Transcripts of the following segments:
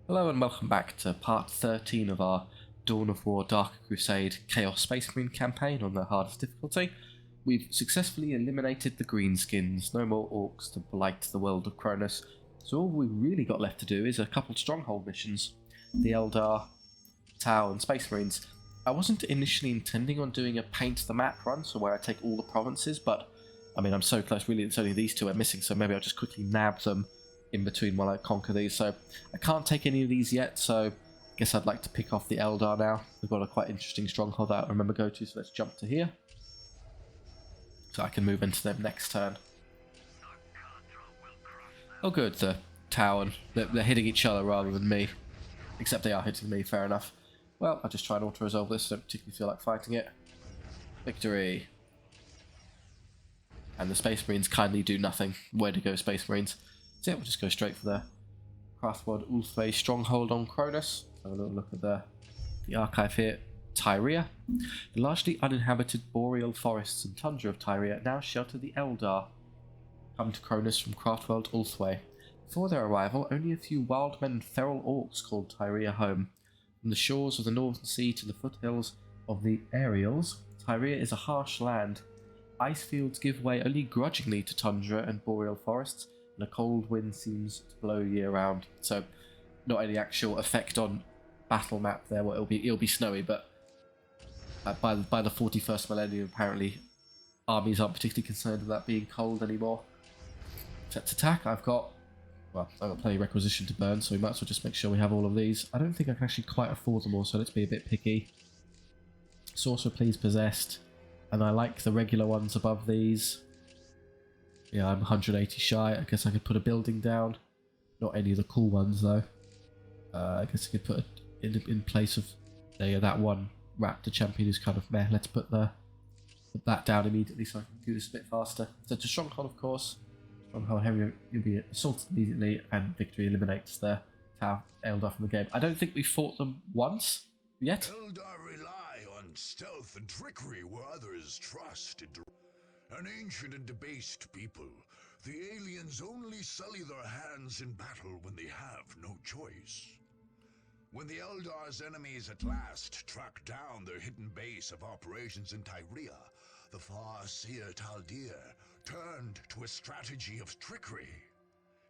Hello and welcome back to part 13 of our Dawn of War Dark Crusade Chaos Space Marine campaign on the hardest difficulty. We've successfully eliminated the greenskins, no more orcs to blight the world of Kronus, so all we've really got left to do is a couple stronghold missions. The Eldar, Tau and Space Marines. I wasn't initially intending on doing a paint the map run, so where I take all the provinces, but I mean I'm so close really, it's only these two are missing, so maybe I'll just quickly nab them in between while I conquer these. So I can't take any of these yet, so I guess I'd like to pick off the Eldar now. We've got a quite interesting stronghold that I remember go to, so let's jump to here. So I can move into them next turn. Oh good, the Tau, they're hitting each other rather than me. Except they are hitting me, fair enough. Well, I'll just try and auto-resolve this, I don't particularly feel like fighting it. Victory! And the Space Marines kindly do nothing. Way to go, Space Marines. So yeah, we'll just go straight for the Craftword Ulthway stronghold on Kronus. Have a little look at the archive here. Tyria. The largely uninhabited boreal forests and tundra of Tyria now shelter the Eldar, come to Kronus from Craftworld Ulthway. Before their arrival, only a few wild men and feral orcs called Tyria home. From the shores of the Northern Sea to the foothills of the Aerials, Tyria is a harsh land. Ice fields give way only grudgingly to tundra and boreal forests, and a cold wind seems to blow year round. So, not any actual effect on battle map there. Well, it'll be snowy, but by the 41st millennium, apparently armies aren't particularly concerned with that being cold anymore. Set to attack. I've got plenty of requisition to burn, so we might as well just make sure we have all of these. I don't think I can actually quite afford them all, so let's be a bit picky. Sorcerer, please, possessed. And I like the regular ones above these. Yeah, I'm 180 shy. I guess I could put a building down. Not any of the cool ones, though. I guess I could put it in place of that one raptor champion who's kind of meh. Let's put that down immediately so I can do this a bit faster. So to Stronghold, of course. Stronghold heavy, you'll be assaulted immediately, and victory eliminates the Tau Eldar from the game. I don't think we fought them once yet. Eldar rely on stealth and trickery where others trust. An ancient and debased people, the aliens only sully their hands in battle when they have no choice. When the Eldar's enemies at last tracked down their hidden base of operations in Tyria, the far-seer Taldir turned to a strategy of trickery.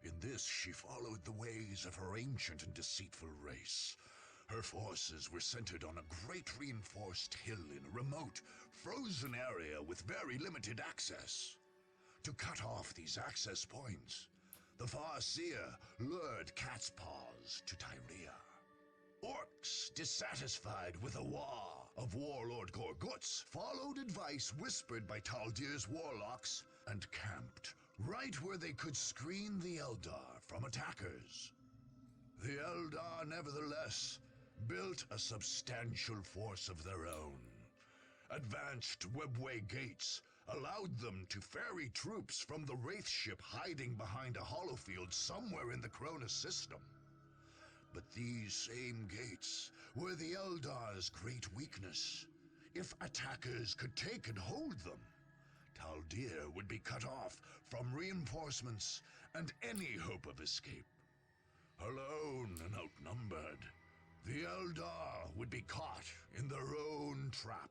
In this, she followed the ways of her ancient and deceitful race. Her forces were centered on a great reinforced hill in a remote, frozen area with very limited access. To cut off these access points, the Farseer lured Cat's Paws to Tyria. Orcs, dissatisfied with the war of Warlord Gorgutz, followed advice whispered by Taldir's warlocks and camped right where they could screen the Eldar from attackers. The Eldar, nevertheless, built a substantial force of their own. Advanced webway gates allowed them to ferry troops from the Wraith ship hiding behind a holofield somewhere in the Kronus system. But these same gates were the Eldar's great weakness. If attackers could take and hold them, Taldir would be cut off from reinforcements and any hope of escape. Alone and outnumbered, the Eldar would be caught in their own trap.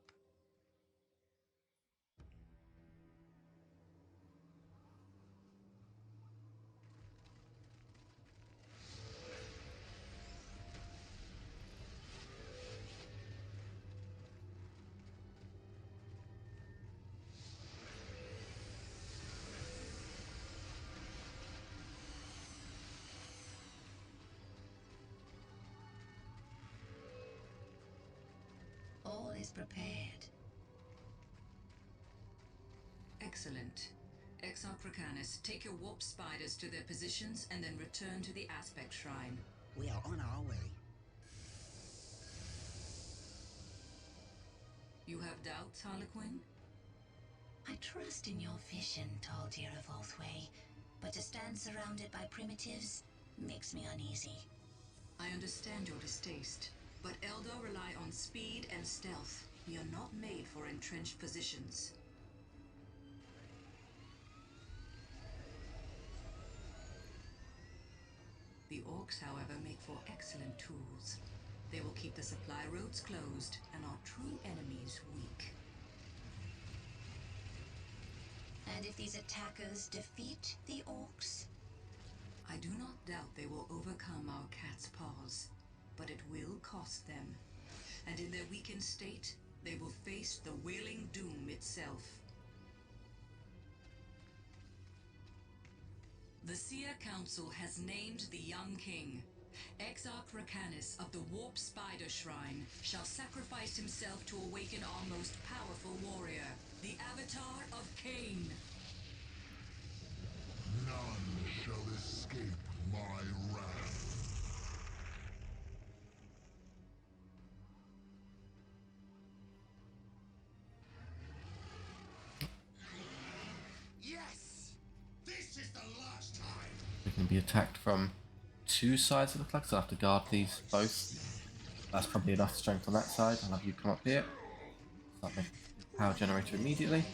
All is prepared. Excellent. Exarchracanus, take your warp spiders to their positions and then return to the aspect shrine. We are on our way. You have doubts, Harlequin? I trust in your vision, Taldir of Ulthway, but to stand surrounded by primitives makes me uneasy. I understand your distaste, but Eldar rely on speed and stealth. We are not made for entrenched positions. The orcs, however, make for excellent tools. They will keep the supply roads closed and our true enemies weak. And if these attackers defeat the orcs? I do not doubt they will overcome our cat's paws, but it will cost them. And in their weakened state, they will face the wailing doom itself. The Seer Council has named the young king. Exarch Racanis of the Warp Spider Shrine shall sacrifice himself to awaken our most powerful warrior, the Avatar of Cain. None shall escape my wrath. Yes! This is the last time! We can be attacked from two sides, it looks like, so I'll have to guard these both. That's probably enough strength on that side. I'll have you come up here. Start making the power generator immediately.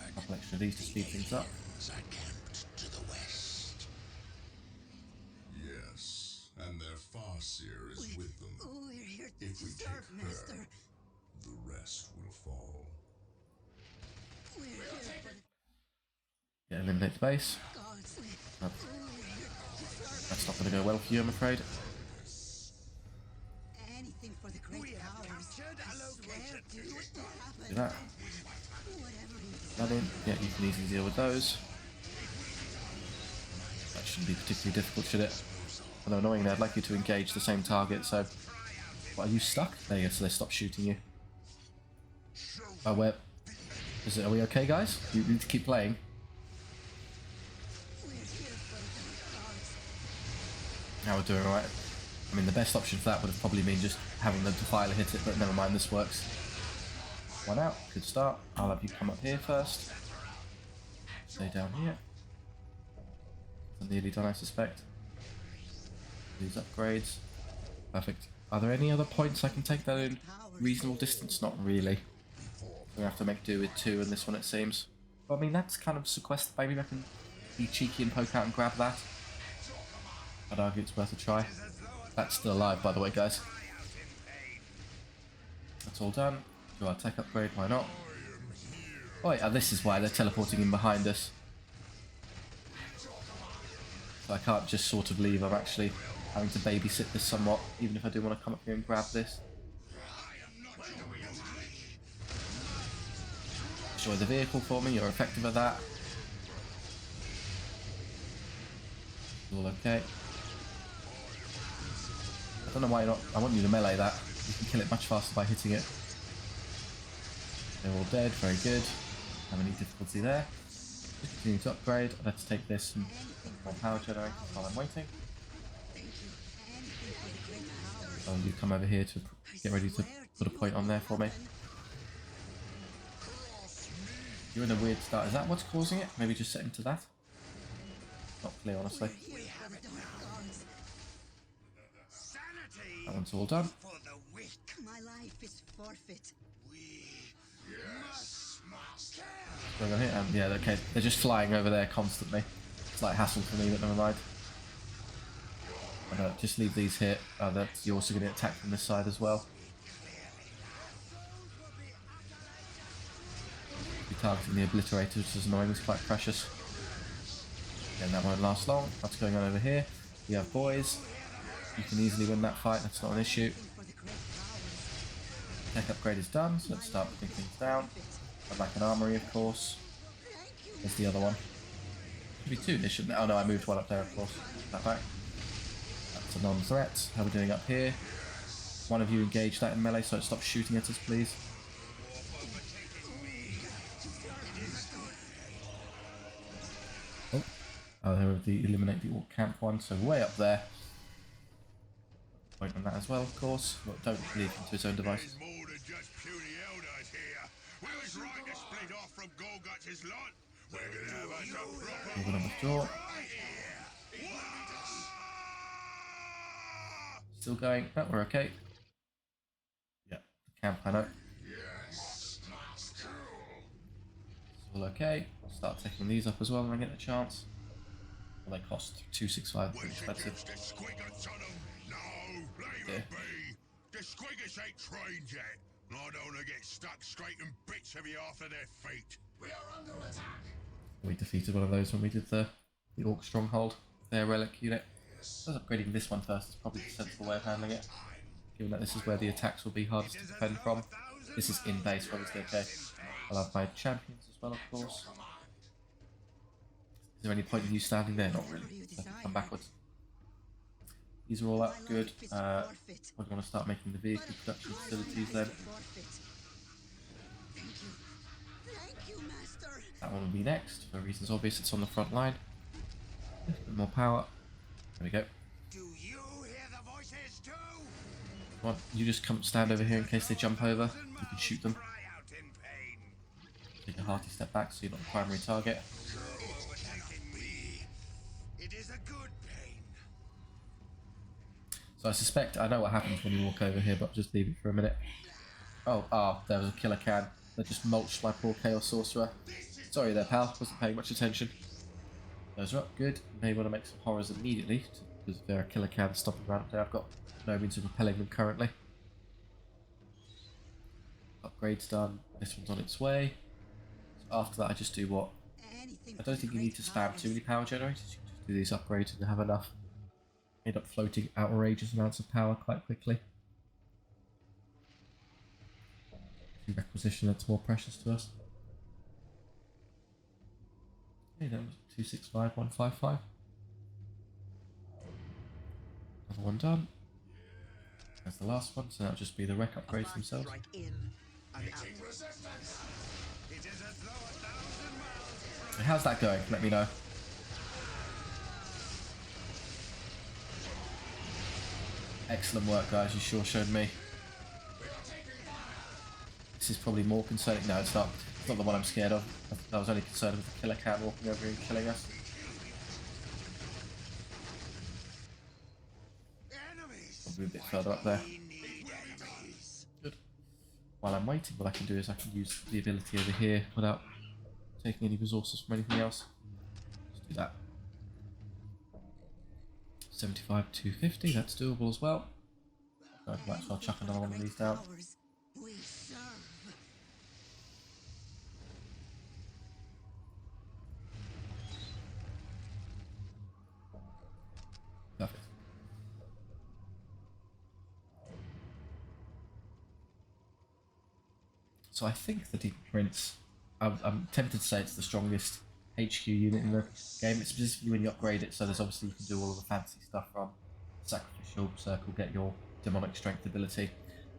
A couple extra of these to speed things up. Are camped to the west. Yes, and their Farseer is with them. We're here to If we serve, take her, Master. the rest will fall. We're here for Yeah, eliminate the base. the gods. Oh, We're here to serve. that's not going to go well for you, I'm afraid. Anything for the great powers. I swear, dude, what happened? Do that. Whatever it is. That in. Yeah, you can easily deal with those. That shouldn't be particularly difficult, should it? Although annoyingly, I'd like you to engage the same target, so... What, are you stuck? There you go, so they stop shooting you. Oh, where... Is it, are we okay, guys? You need to keep playing. We're here for the gods. Now we're doing alright. I mean, the best option for that would have probably been just having the Defiler hit it, but never mind, this works. One out, good start. I'll have you come up here first. Stay down here. I'm nearly done, I suspect. These upgrades. Perfect. Are there any other points I can take that in reasonable distance? Not really. We're going to have to make do with two in this one, it seems. Well, I mean, that's kind of sequestered. Maybe I can be cheeky and poke out and grab that. I'd argue it's worth a try. That's still alive, by the way, guys. That's all done. Do our tech upgrade, why not? Oh yeah, this is why they're teleporting in behind us. So I can't just sort of leave, I'm actually having to babysit this somewhat, even if I do want to come up here and grab this. Destroy the vehicle for me, you're effective at that. All okay. I don't know why you're not... I want you to melee that. You can kill it much faster by hitting it. They're all dead, very good. Have any difficulty there. Just continue to upgrade. Let's take this and more power generator while I'm waiting. Oh, you come over here to get ready to put a point on there for me. You're in a weird start. Is that what's causing it? Maybe just set into that? Not clear, honestly. That one's all done. My life is forfeit. Going on here? Yeah, okay. They're just flying over there constantly. It's like hassle for me, but never mind. Just leave these here. You're also going to attack from this side as well. Be targeting the obliterator, which is annoying. It's quite precious. Again, that won't last long. What's going on over here? We have boys. You can easily win that fight. That's not an issue. Tech upgrade is done, so let's start putting things down. I'd like an armory, of course. There's the other one. Should be two, there shouldn't. Oh no, I moved one up there, of course. That back. That's a non-threat. How are we doing up here? One of you engage that in melee, so it stops shooting at us, please. Oh, there would be eliminate the orc camp one, so way up there. Point on that as well, of course. Well, don't leave him to his own devices. More than just puny elders here. We was right to split off from Gorgutz's lot. We're gonna have us a proper... We're gonna withdraw. Still going. Oh, we're okay. Yeah, the camp, I know. Yes, master. It's all okay. I'll start taking these up as well when I get the chance. Well, they cost 265, pretty Wicked expensive. the squiggers on 'em. No, leave Yeah. it be. The squiggers ain't trained yet. I don't wanna get stuck straight in bits of you after their feet. We are under attack. We defeated one of those when we did the Orc Stronghold, their relic unit. I was upgrading this one first, it's probably the sensible way of handling it. Given that this is where the attacks will be hardest to defend from. This is in base, obviously, okay. I'll have my champions as well, of course. Is there any point in you standing there? Not really. So come backwards. These are all up, good. I want to start making the vehicle production facilities then. Thank you, Master. That one will be next, for reasons obvious, it's on the front line. A bit more power. There we go. Do you hear the voices too? Come on, you just come stand over here in case they jump over. You can shoot them. Cry out in pain. Take a hearty step back so you're not the primary target. Overtaking me. It is a good pain. So I suspect I know what happens when you walk over here, but I'll just leave it for a minute. Oh, there was a killer can that just mulched my poor Chaos Sorcerer. Sorry there, pal. Wasn't paying much attention. Those are up. Good. May want to make some horrors immediately because there are killer cans stopping around there. I've got no means of repelling them currently. Upgrades done. This one's on its way. So after that, I just do what? Anything I don't think you need to spam too many power generators. You can just do these upgrades and have enough. End up floating outrageous amounts of power quite quickly. Requisition that's more precious to us. Okay, that was 265, 155. Another one done. That's the last one, so that'll just be the wreck upgrades themselves. Right in and out. And how's that going? Let me know. Excellent work, guys. You sure showed me. This is probably more concerning. No, it's not. It's not the one I'm scared of. I was only concerned with the killer cat walking over here and killing us. Probably a bit further up there. Good. While I'm waiting, what I can do is I can use the ability over here without taking any resources from anything else. Let's do that. 75, 250. That's doable as well. I might as well chuck another one of these down. We serve. Perfect. So I think the Deep Prince, I'm tempted to say it's the strongest HQ unit in the game. It's specifically when you upgrade it, so there's obviously you can do all of the fancy stuff from Sacrificial Circle, get your demonic strength ability.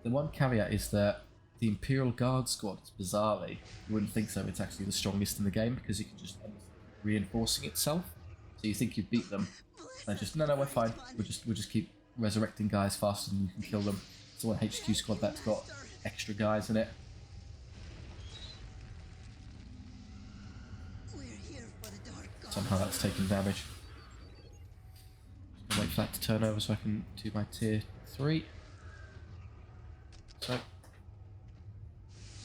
The one caveat is that the Imperial Guard squad is bizarrely, you wouldn't think so, it's actually the strongest in the game because it can just end up reinforcing itself. So you think you beat them, and just no, we're fine. We'll just keep resurrecting guys faster than you can kill them. So one HQ squad that's got extra guys in it. We're here for the Dark God. Somehow that's taking damage. Just wait for that to turn over so I can do my tier 3. So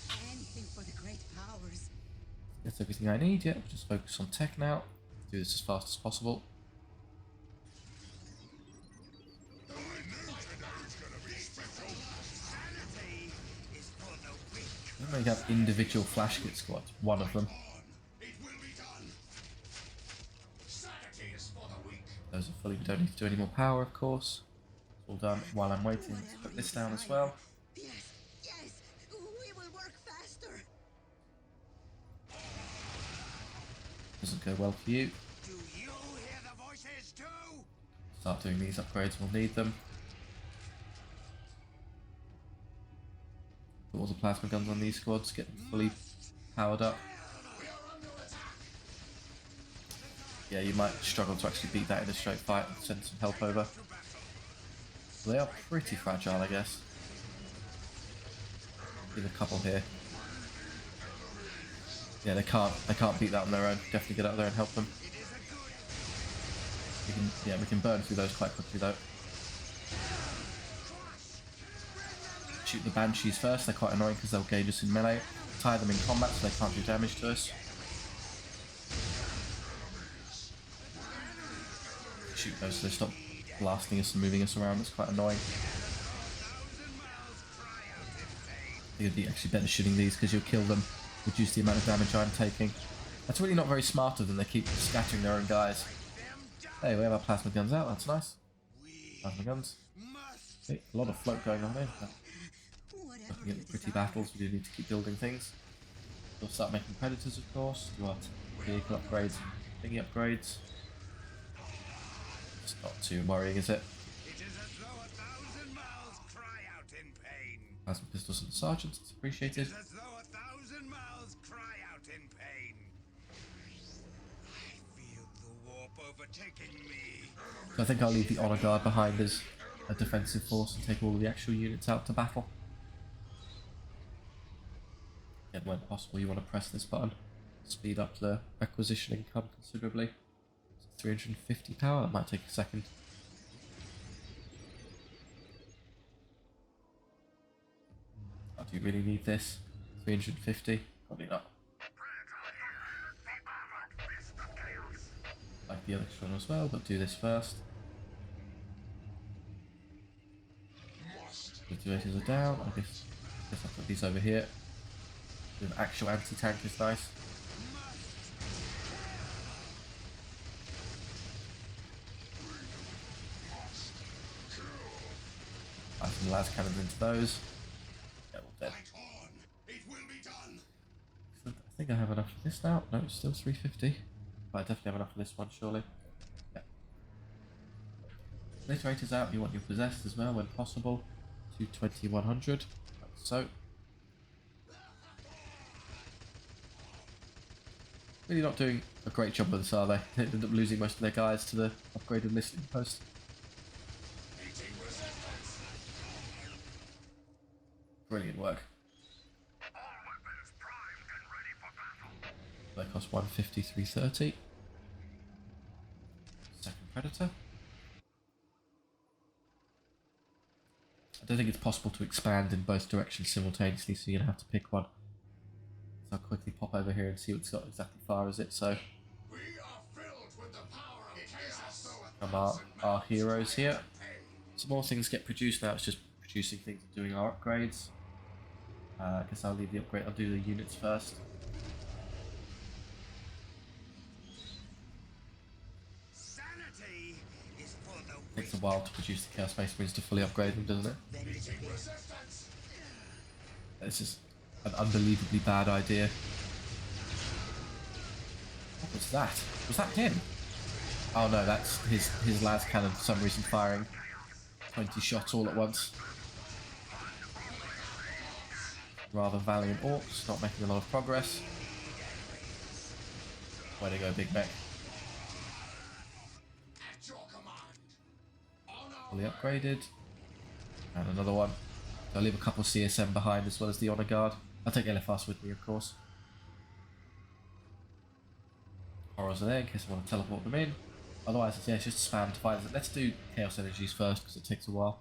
Anything for the great powers. that's everything I need. Yeah, we'll just focus on tech now. Do this as fast as possible. I don't have individual flash kit squads. One of them. Those are fully. We don't need to do any more power, of course. It's all done. While I'm waiting, let's put this down as well. Yes, yes. We will work faster. Doesn't go well for you. Do you hear the voices too? Start doing these upgrades. We'll need them. Put all the plasma guns on these squads. Get them fully powered up. Yeah, you might struggle to actually beat that in a straight fight and send some help over. They are pretty fragile, I guess. Give a couple here. Yeah, they can't beat that on their own. Definitely get out there and help them. We can burn through those quite quickly though. Shoot the Banshees first. They're quite annoying because they'll gauge us in melee. Tie them in combat so they can't do damage to us. shoot those so they stop blasting us and moving us around. It's quite annoying. I think it'd be actually better shooting these because you'll kill them, reduce the amount of damage I'm taking. That's really not very smart of them. They keep scattering their own guys. Hey, we have our plasma guns out. That's nice. Plasma guns. Okay, a lot of float going on here. Looking at pretty battles, we do need to keep building things. We'll start making predators, of course. Do what? Vehicle upgrades, thingy upgrades. It's not too worrying, is it? It is as though 1,000 mouths cry out in pain. Plasma pistols and sergeants, it's appreciated. It is as though 1,000 mouths cry out in pain. I feel the warp overtaking me. So I think I'll leave the honor guard behind as a defensive force and take all of the actual units out to battle. And when possible, you want to press this button, speed up the acquisition income considerably. So 350 power, that might take a second. Oh, do you really need this? 350? Probably not. Like the other one as well, but do this first. The duators are down. I guess I'll put these over here. With actual anti-tank is nice. Add some las cannons into those. Yeah, all dead. I think I have enough for this now. No, it's still 350. But I definitely have enough for this one, surely. Yeah. Obliterators out. You want your possessed as well when possible. 220, 100. Like so. Really not doing a great job with this, are they? They end up losing most of their guys to the upgraded listing post. Brilliant work. They cost 150, 330. Second predator. I don't think it's possible to expand in both directions simultaneously, so you're gonna have to pick one. I'll quickly pop over here and see what it's got exactly far as it. So our heroes here. Some more things get produced now. It's just producing things and doing our upgrades. I guess I'll leave the upgrade. I'll do the units first. Sanity is for the Takes a while to produce the Chaos Space Marines to fully upgrade them, doesn't it? This is an unbelievably bad idea. What was that? Was that him? Oh no, that's his las cannon for some reason firing 20 shots all at once. Rather valiant orcs, not making a lot of progress. Way to go, Big Mech. Fully upgraded. And another one. I'll leave a couple CSM behind as well as the honor guard. I'll take LFRs with me, of course. Horrors are there in case I want to teleport them in. Otherwise, yeah, it's just spam to fight. Let's do Chaos Energies first because it takes a while.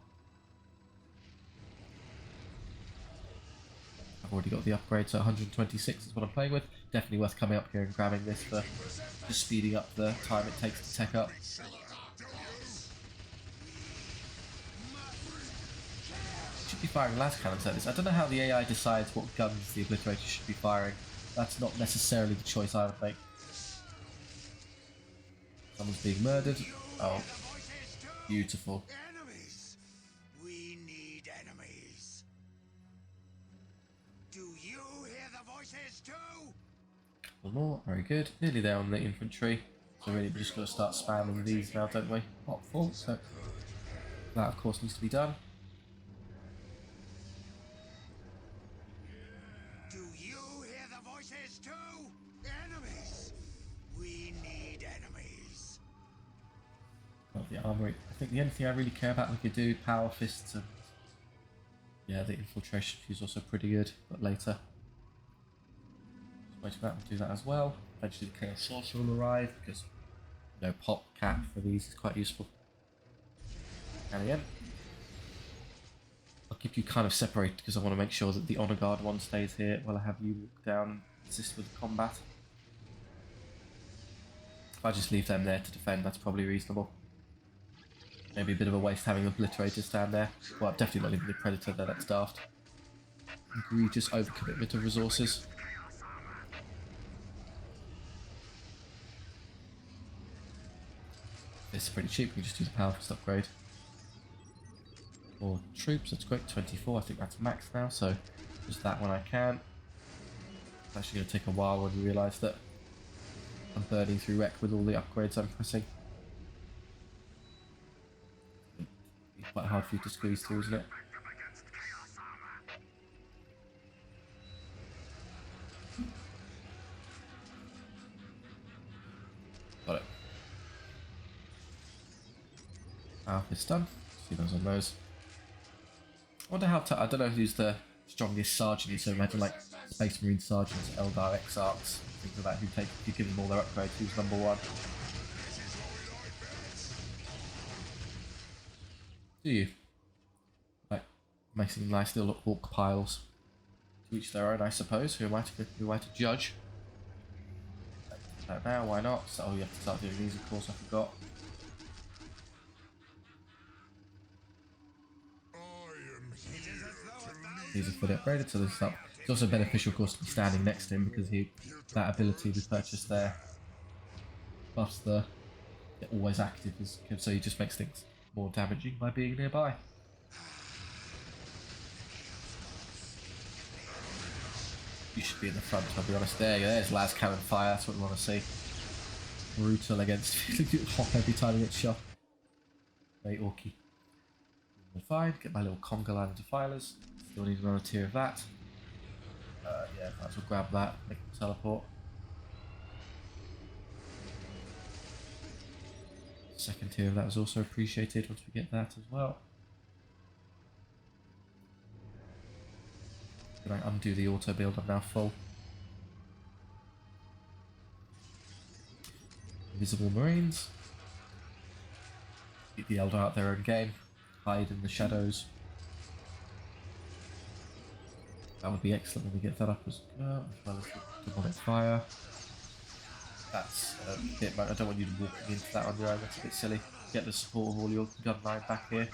I've already got the upgrade, so 126 is what I'm playing with. Definitely worth coming up here and grabbing this for just speeding up the time it takes to tech up. Should be firing las cannons at this. I don't know how the AI decides what guns the obliterators should be firing. That's not necessarily the choice I would make. Someone's being murdered. Oh, beautiful. enemies. We need enemies. Do you hear the voices too? One more, very good. Nearly there on the infantry. So really we're just got to start spamming these now, don't we? Not full, so that of course needs to be done. Do you hear the voices too? Enemies. We need enemies. Not the armory. I think the only thing I really care about we could do, power fists and yeah, the infiltration fuse also pretty good, but later. Just wait for that and do that as well. Eventually the Chaos Sorcerer will arrive because pop cap for these is quite useful. And again, I'll keep you kind of separated because I want to make sure that the honor guard one stays here while I have you walk down and assist with the combat. If I just leave them there to defend, that's probably reasonable. Maybe a bit of a waste having obliterators stand there. Well, definitely not leaving the predator there, that's daft. Egregious overcommitment of resources. This is pretty cheap, we just do the power fist upgrade. 4 troops, that's great, 24, I think that's max now, so just that when I can. It's actually going to take a while when you realise that I'm burning through wreck with all the upgrades I'm pressing. It's quite hard for you to squeeze through, isn't it? Got it. It's done. See those on those. I wonder how I don't know who's the strongest sergeant, so imagine like Space Marine sergeants, Eldar Exarchs, things like that, who you give them all their upgrades, who's number 1? Do you? Like, making nice little orc piles. To each their own, I suppose. Who am I to judge? Like now, why not? So, oh, you have to start doing these, of course, I forgot. These are fully upgraded, so this is up. It's also beneficial, of course, to be standing next to him because that ability we purchased there buffs they're always active, so he just makes things more damaging by being nearby. You should be in the front, I'll be honest. There's las cannon fire, that's what we want to see. Brutal against hop every time he gets shot. Very orky. Fine, get my little conga line of defilers. Still need another tier of that. Yeah, might as well grab that, make them teleport. Second tier of that is also appreciated once we get that as well. Can I undo the auto build? I'm now full. Invisible Marines. Keep the Eldar out their own game. Hide in the shadows. That would be excellent when we get that up as well as demonic fire. That's a bit much. I don't want you to walk into that on your own, that's a bit silly. Get the support of all your gun line back here.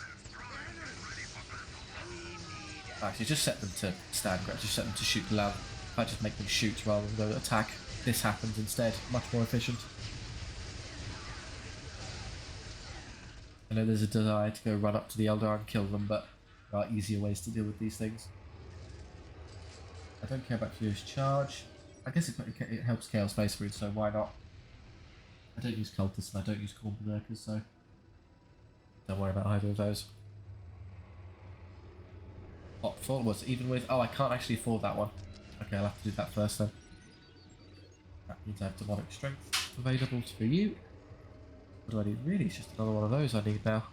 Actually, just set them to stand ground, just set them to shoot loud. If I just make them shoot rather than go attack, this happens instead. Much more efficient. I know there's a desire to go run up to the Eldar and kill them, but there are easier ways to deal with these things. I don't care about Furious Charge. I guess it helps Chaos Space Marines, so why not? I don't use Cultists and I don't use Corn Berserkers, so don't worry about either of those. Hotfall was even with... Oh, I can't actually afford that one. Okay, I'll have to do that first then. That means I have Demonic Strength available for you. What do I need? Really, it's just another one of those I need now.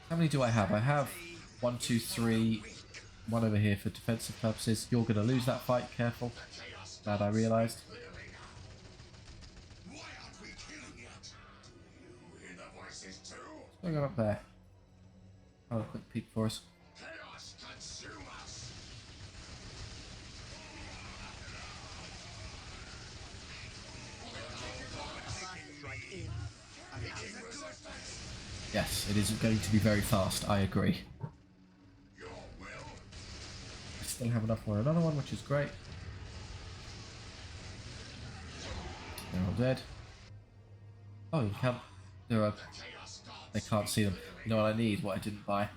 How many do I have? I have 1, 2, 3, one over here for defensive purposes. You're going to lose that fight, careful. Glad I realised. What's going on up there? Have a quick peek for us. Yes, it isn't going to be very fast, I agree. I still have enough for another one, which is great. They're all dead. Oh, you can't... They can't see them. You know what I need? What I didn't buy.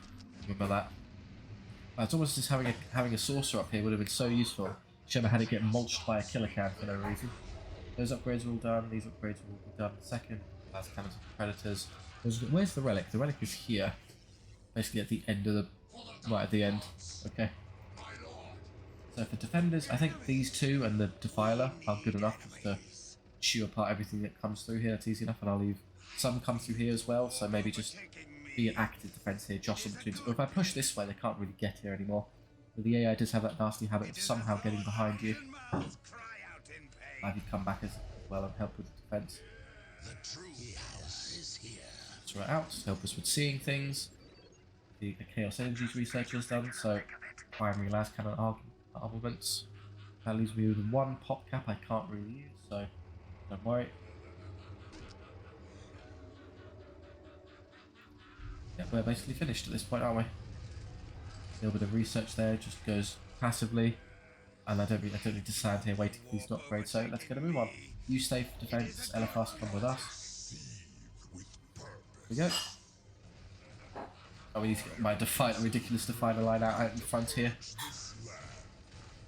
Remember that. It's almost as having a saucer up here would have been so useful. Should have had it get mulched by a killer can for no reason. Those upgrades are all done. These upgrades will be done in a second. Last cannons of predators. Where's the relic? The relic is here. Basically at the end of the... Right at the end. Okay. So for defenders, I think these two and the defiler are good enough just to chew apart everything that comes through here. That's easy enough, and I'll leave some come through here as well, so maybe just be an active defense here, jostle between... Or if I push this way, they can't really get here anymore. But the AI does have that nasty habit of somehow getting behind you. Have you come back as well and help with the defense. Throw it out, help us with seeing things. The Chaos Energies researcher's done, so primary las cannon armaments. That leaves me with one pop cap I can't really use, so don't worry. Yeah, we're basically finished at this point, aren't we? A little bit of research there, just goes passively. And I don't need to stand here waiting for these to upgrade, so let's get a move on. You stay for defense, Elephas come with us. Here we go. Oh, we need to get my ridiculous Defiler line out in front here.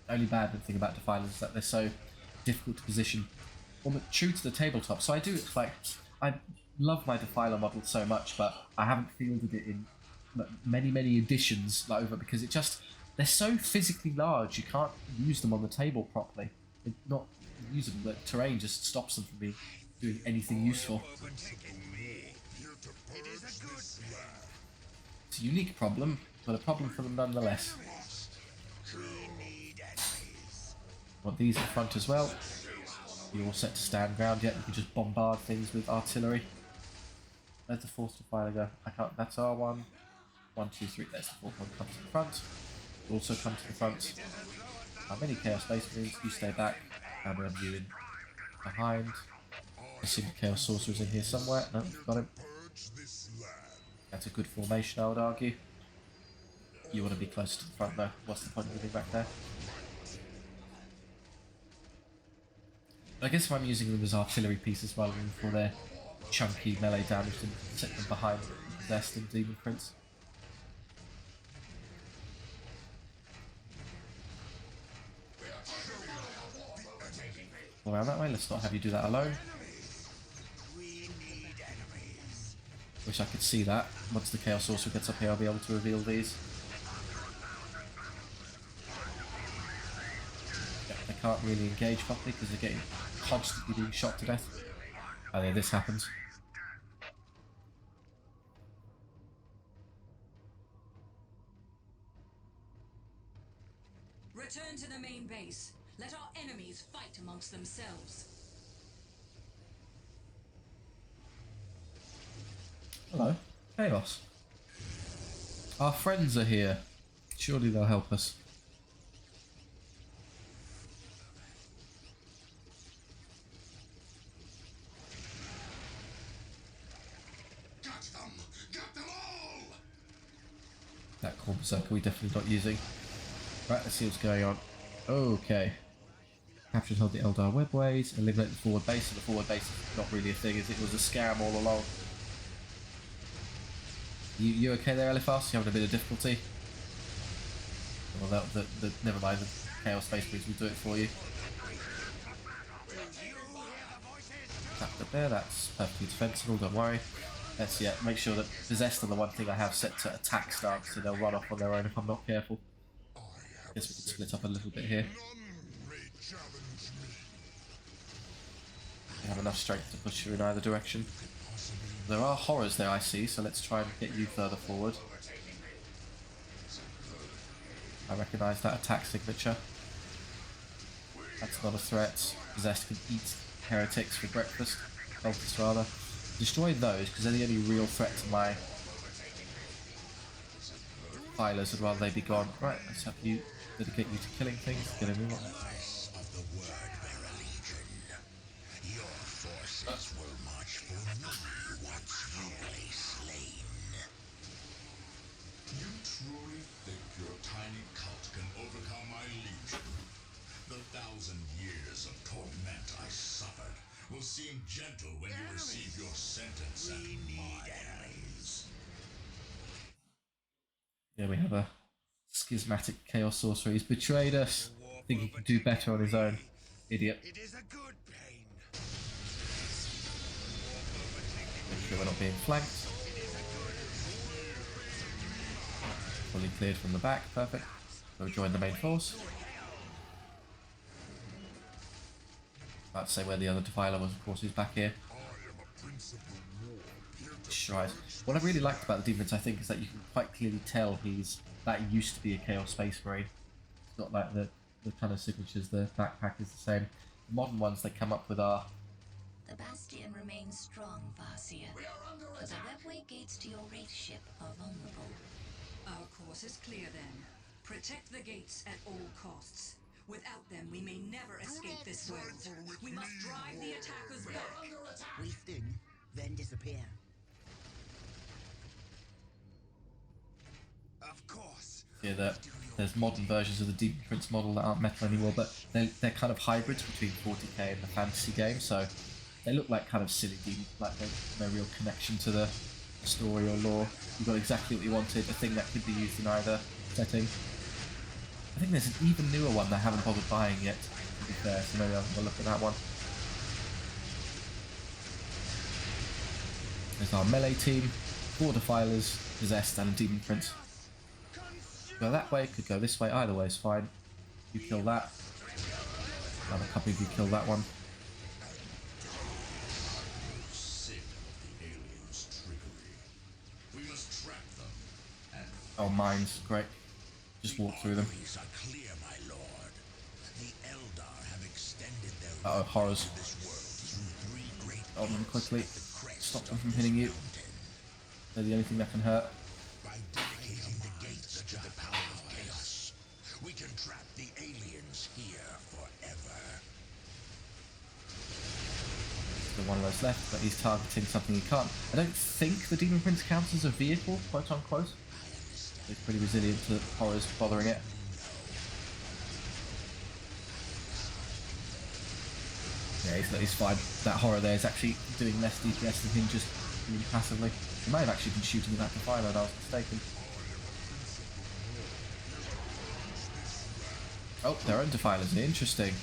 The only bad thing about Defilers is that they're so difficult to position. Almost true to the tabletop, so I love my Defiler model so much, but I haven't fielded it in many editions because they're so physically large you can't use them on the table properly. They're not usable, the terrain just stops them from doing anything useful. It's a unique problem, but a problem for them nonetheless. Want these in front as well. You're all set to stand ground yet, you can just bombard things with artillery. Where's the fourth Defiler go? I can't, that's R1. 1, 2, 3, there's the fourth one, come to the front. Also come to the front. How many Chaos Space Marines? You stay back, and we'll have you in behind. I see the Chaos Sorcerer's in here somewhere. No, got him. That's a good formation, I would argue. You want to be close to the front though. What's the point of moving back there? I guess if I'm using them as artillery pieces rather than for their chunky melee damage, then set them behind Possessed and Demon Prince. Around that way, let's not have you do that alone. Wish I could see that. Once the Chaos Sorcerer gets up here, I'll be able to reveal these. Yeah, they can't really engage properly because they're getting constantly being shot to death. Oh yeah, this happens. Return to the main base. Let our enemies fight amongst themselves. Hello, Chaos. Our friends are here. Surely they'll help us. Got them! Got them all! That core berserker we definitely not using. Right, let's see what's going on. Okay. Capture and hold the Eldar webways, eliminate the forward base, and the forward base is not really a thing, as it was a scam all along. You okay there, Elephas? You having a bit of difficulty? Well, never mind, the Chaos Space Marines will do it for you. Tapped up there, that's perfectly defensible, don't worry. Let's make sure that Possessed are the one thing I have set to attack stance, so they'll run off on their own if I'm not careful. Guess we can split up a little bit here. We have enough strength to push you in either direction. There are horrors there I see, so let's try and get you further forward. I recognise that attack signature. That's not a threat. Possessed can eat heretics for breakfast. Cultists rather. Destroy those, because they're the only real threat to my filers. I'd rather they be gone. Right, let's have you dedicate you to killing things. Get a move on. Truly think your tiny cult can overcome my legion? The 1,000 years of torment I suffered will seem gentle when you receive your sentence at my hands. Yeah, we have a schismatic Chaos Sorcerer. He's betrayed us. I think he can do better on his own. Idiot. It is a good pain. Make sure we're not being flanked. Fully cleared from the back, perfect. We'll join the main force. About to say where the other Defiler was, of course, he's back here. Right. What I really liked about the Demons, I think, is that you can quite clearly tell that used to be a Chaos Space Marine. It's not like the kind of signatures, the backpack is the same. The modern ones they come up with are... The Bastion remains strong, Varsia, but the webway gates to your wraith ship are vulnerable. Our course is clear then. Protect the gates at all costs. Without them, we may never escape this world. We must drive the attackers back. We sting, then disappear. here that there's modern versions of the Demon Prince model that aren't metal anymore, but they're kind of hybrids between 40k and the fantasy game, so they look like kind of silly demon, like there's no real connection to the story or lore. You got exactly what you wanted, a thing that could be used in either setting. I think there's an even newer one that I haven't bothered buying yet, to be fair, so maybe I'll have a look at that one. There's our melee team, 4 defilers, possessed, and a demon prince. Go that way, could go this way, either way is fine. You kill that. Another couple of you kill that one. Oh, mines, great. Just walk through them. Uh oh, horrors. Hold them quickly. Stop them from hitting you. They're the only thing that can hurt. We can trap the aliens here forever. The one of those left, but he's targeting something he can't. I don't think the Demon Prince counts as a vehicle, quote unquote. He's pretty resilient to horrors bothering it. Yeah, he's fine. That horror there is actually doing less DPS than him just really passively. He might have actually been shooting at that defiler, and I was mistaken. Oh, their own defilers. Interesting.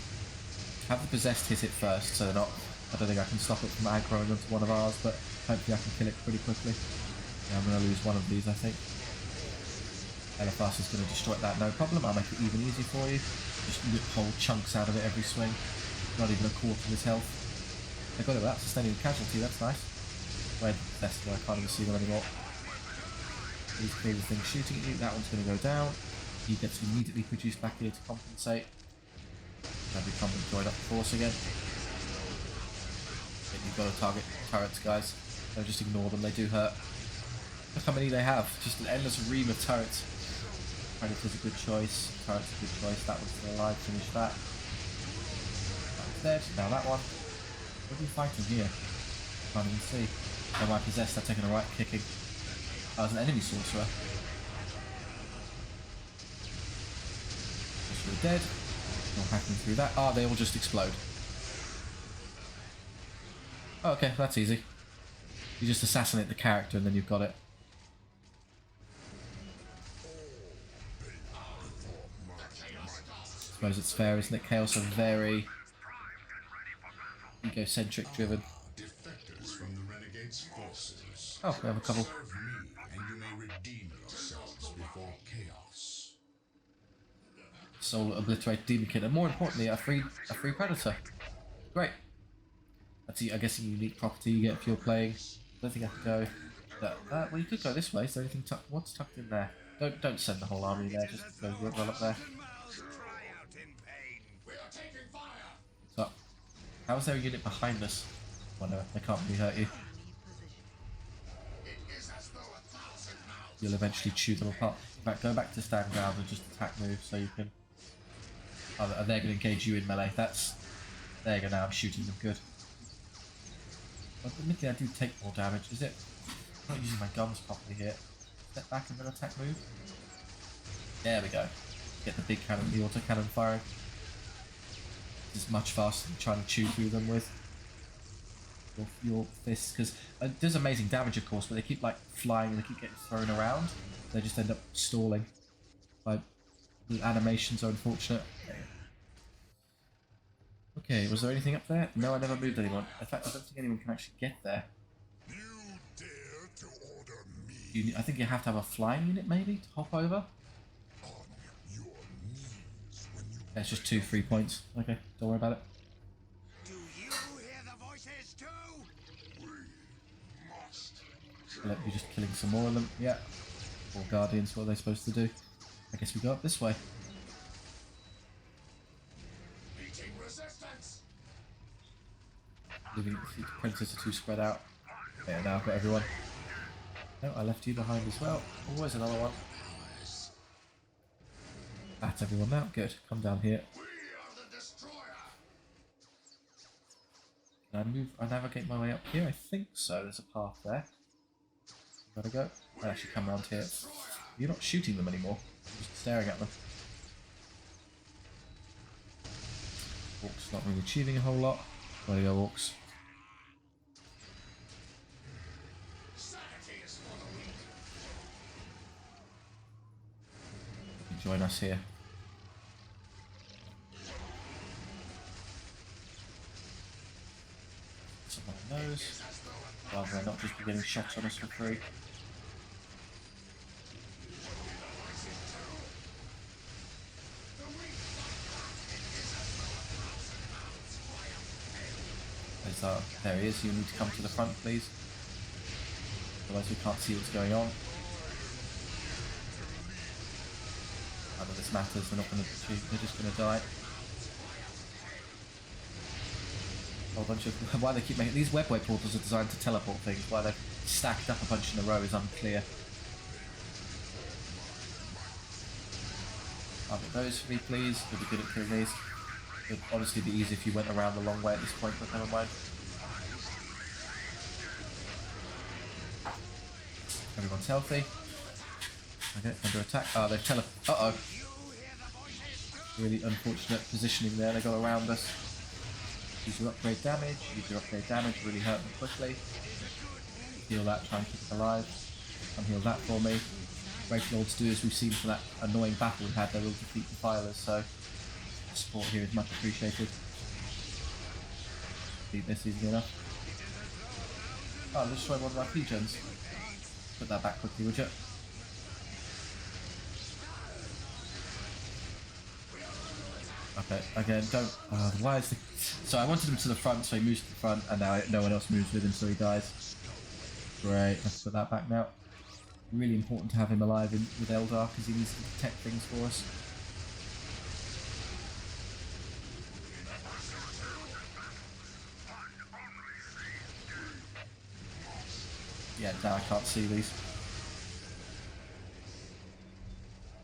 Have the possessed hit it first, so they're not. I don't think I can stop it from aggroing onto one of ours, but hopefully I can kill it pretty quickly. Yeah, I'm going to lose one of these, I think. Elephas is going to destroy that, no problem. I'll make it even easier for you. Just rip whole chunks out of it every swing. Not even a quarter of his health. I got it without sustaining a casualty, that's nice. Where's the possessed? I can't even see them anymore. These clear the thing shooting at you, that one's going to go down. He gets immediately produced back here to compensate. Now become the joined up force again. Then you've got to target turrets, guys. Don't just ignore them, they do hurt. Look how many they have. Just an endless ream of turrets. Predator's a good choice. Turret's a good choice. That one's still alive. Finish that. That's dead. Now that one. What are we fighting here? Can't even see. Oh, my possessed. They're taking a right kicking. That was an enemy sorcerer. We're dead. Not hacking through that. Ah, they all just explode. Oh, okay, that's easy. You just assassinate the character and then you've got it. I suppose it's fair, isn't it? Chaos are very egocentric driven. Oh, we have a couple. Soul obliterate demon kid, and more importantly, a free predator. Great. That's I guess a unique property you get if you're playing. I don't think I can go. Well, you could go this way. Is there anything what's tucked in there? Don't send the whole army there. Just go run up there. What's up? How is there a unit behind us? Oh no, they can't really hurt you. You'll eventually chew them apart. In fact, go back to stand ground and just attack move so you can. Oh, they're going to engage you in melee. There you go. Now I'm shooting them good. But admittedly, I do take more damage. Is it? I'm not using my guns properly here. Step back and then attack move. There we go. Get the big cannon, the auto cannon firing. This is much faster than trying to chew through them with your fists, because it does amazing damage, of course, but they keep like flying and they keep getting thrown around. They just end up stalling. Like the animations are unfortunate. Okay, was there anything up there? No, I never moved anyone. In fact, I don't think anyone can actually get there. You dare to order me I think you have to have a flying unit, maybe, to hop over. on your knees when you Yeah, it's just 2 free points. Okay, don't worry about it. Do you hear the voices too? must. Look, you're just killing some more of them. Yeah. Or guardians, what are they supposed to do? I guess we go up this way. Meeting resistance. Leaving the princess are too spread out. Yeah, now I've got everyone. No, I left you behind as well. Always another one. That's everyone now. Good. Come down here. We are the destroyer. Can I move? I navigate my way up here? I think so. There's a path there. Gotta go. I actually come around here. You're not shooting them anymore. You're just staring at them. Orcs not really achieving a whole lot. Where you go, orcs? You join us here. Someone knows. Rather than not just be getting shots on us for free. There he is. You need to come to the front, please. Otherwise we can't see what's going on. None of this matters. They're not going to achieve. They're just going to die. A whole bunch of why they keep making these webway portals are designed to teleport things. Why they've stacked up a bunch in a row is unclear. I'll get those for me, please. You'll be good at killing these. It would honestly be easy if you went around the long way at this point, but never mind. Everyone's healthy. Okay, under attack. Oh, they've uh-oh. Really unfortunate positioning there. They got around us. Use your upgrade damage. Use your upgrade damage. Really hurt them quickly. Heal that. Try and keep it alive. Unheal that for me. Great Lords do, as we've seen from that annoying battle we had. They will defeat the Defilers, so support here is much appreciated. Beat this easy enough. Oh, I'm destroying one of my pigeons. Put that back quickly, would you? Okay, again, don't. Why is the. So I wanted him to the front, so he moves to the front, and now no one else moves with him, so he dies. Great, let's put that back now. Really important to have him alive with Eldar, because he needs to protect things for us. Yeah, now I can't see these.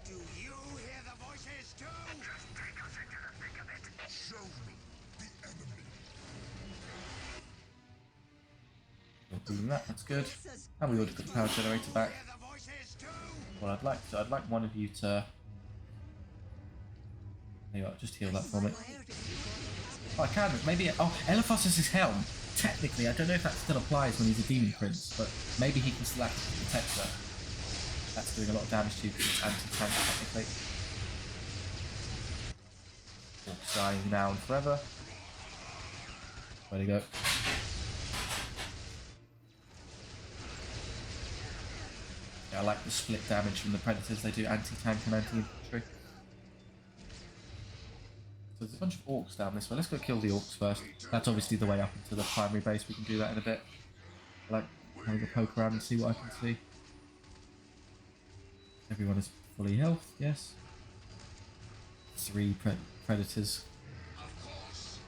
Do you hear the voices too? Just take us into the thick of it. Show me the enemy. We're doing that, that's good. And we already got the power generator back. Hear the voices too? Well, I'd like one of you to. There you are, just heal that for me. Oh, I can. Maybe. Oh, Elephas is his helm. Technically, I don't know if that still applies when he's a demon prince, but maybe he can still act as a protector. That's doing a lot of damage to you because it's anti-tank technically. Orcs dying now and forever. Where'd he go? Yeah, I like the split damage from the predators. They do anti-tank and anti-infantry. So there's a bunch of orcs down this way. Let's go kill the orcs first. That's obviously the way up into the primary base. We can do that in a bit. I like having a poke around and see what I can see. Everyone is fully health, yes. 3 predators.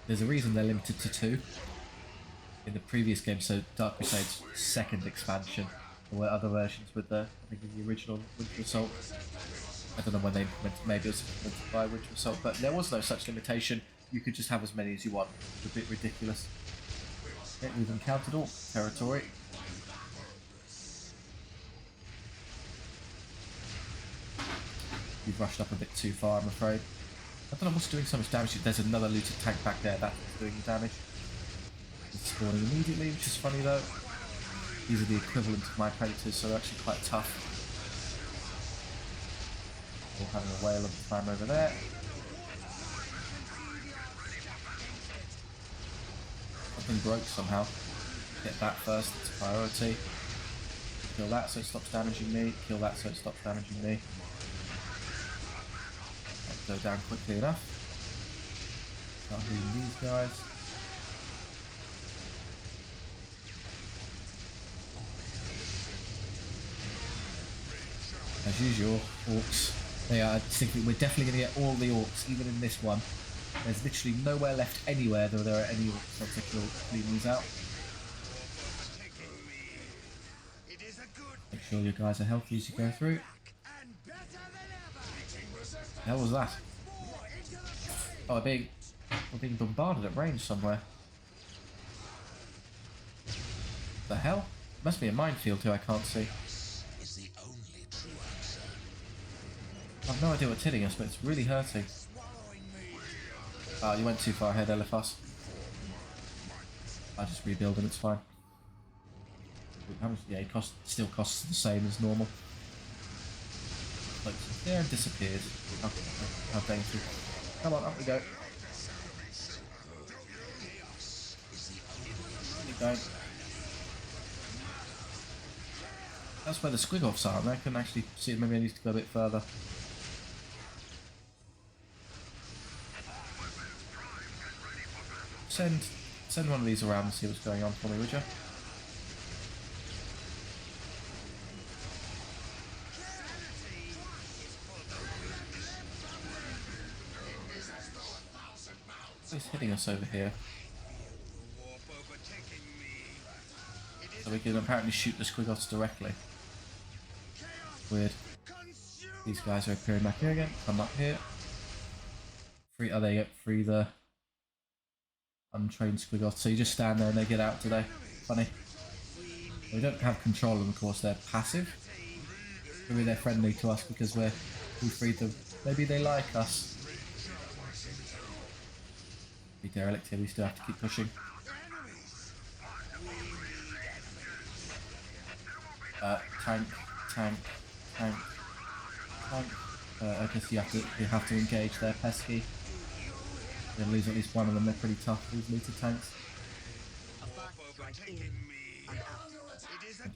There's a reason they're limited to 2. In the previous game, so Dark Crusade's second expansion. There were other versions with the, I think, in the original Winter Assault. I don't know when they implemented, maybe it was implemented by Winter Assault, but there was no such limitation. You could just have as many as you want. It's a bit ridiculous. Okay, we've encountered orc territory. You've rushed up a bit too far, I'm afraid. I don't know what's doing so much damage. There's another looted tank back there. That's doing the damage. It's spawning immediately, which is funny though. These are the equivalent of my predators, so they're actually quite tough. We're having a whale of a time over there. Something broke somehow. Get that first, it's a priority. Kill that so it stops damaging me. Kill that so it stops damaging me. Let's go down quickly enough. Start hitting these guys. As usual, orcs. They are thinking we're definitely going to get all the orcs, even in this one. There's literally nowhere left anywhere though there are any orcs. I'll take clean these out. Make sure your guys are healthy as you go through. The hell was that? Oh, we're being bombarded at range somewhere. The hell? Must be a minefield who I can't see. I've no idea what's hitting us, but it's really hurting. Oh, you went too far ahead, Eliphas. I'll just rebuild and it's fine. How much? Yeah, it still costs the same as normal. Like, there and disappeared. How dainty. Come on, up we go. Keep going. That's where the squig-offs are, and I can actually see it. Maybe I need to go a bit further. Send one of these around and see what's going on for me, would you? It's hitting us over here. So we can apparently shoot the squig-offs directly. Weird. These guys are appearing back here again. Come up here. Free. Oh, there you go. Free the untrained squig-offs. So you just stand there and they get out, do they? Funny. We don't have control of them, of course. They're passive. Maybe they're friendly to us because we freed them. Maybe they like us. Be derelict here. We still have to keep pushing. Tank. I guess you have to engage their pesky. We're gonna lose at least one of them. They're pretty tough, these meter tanks.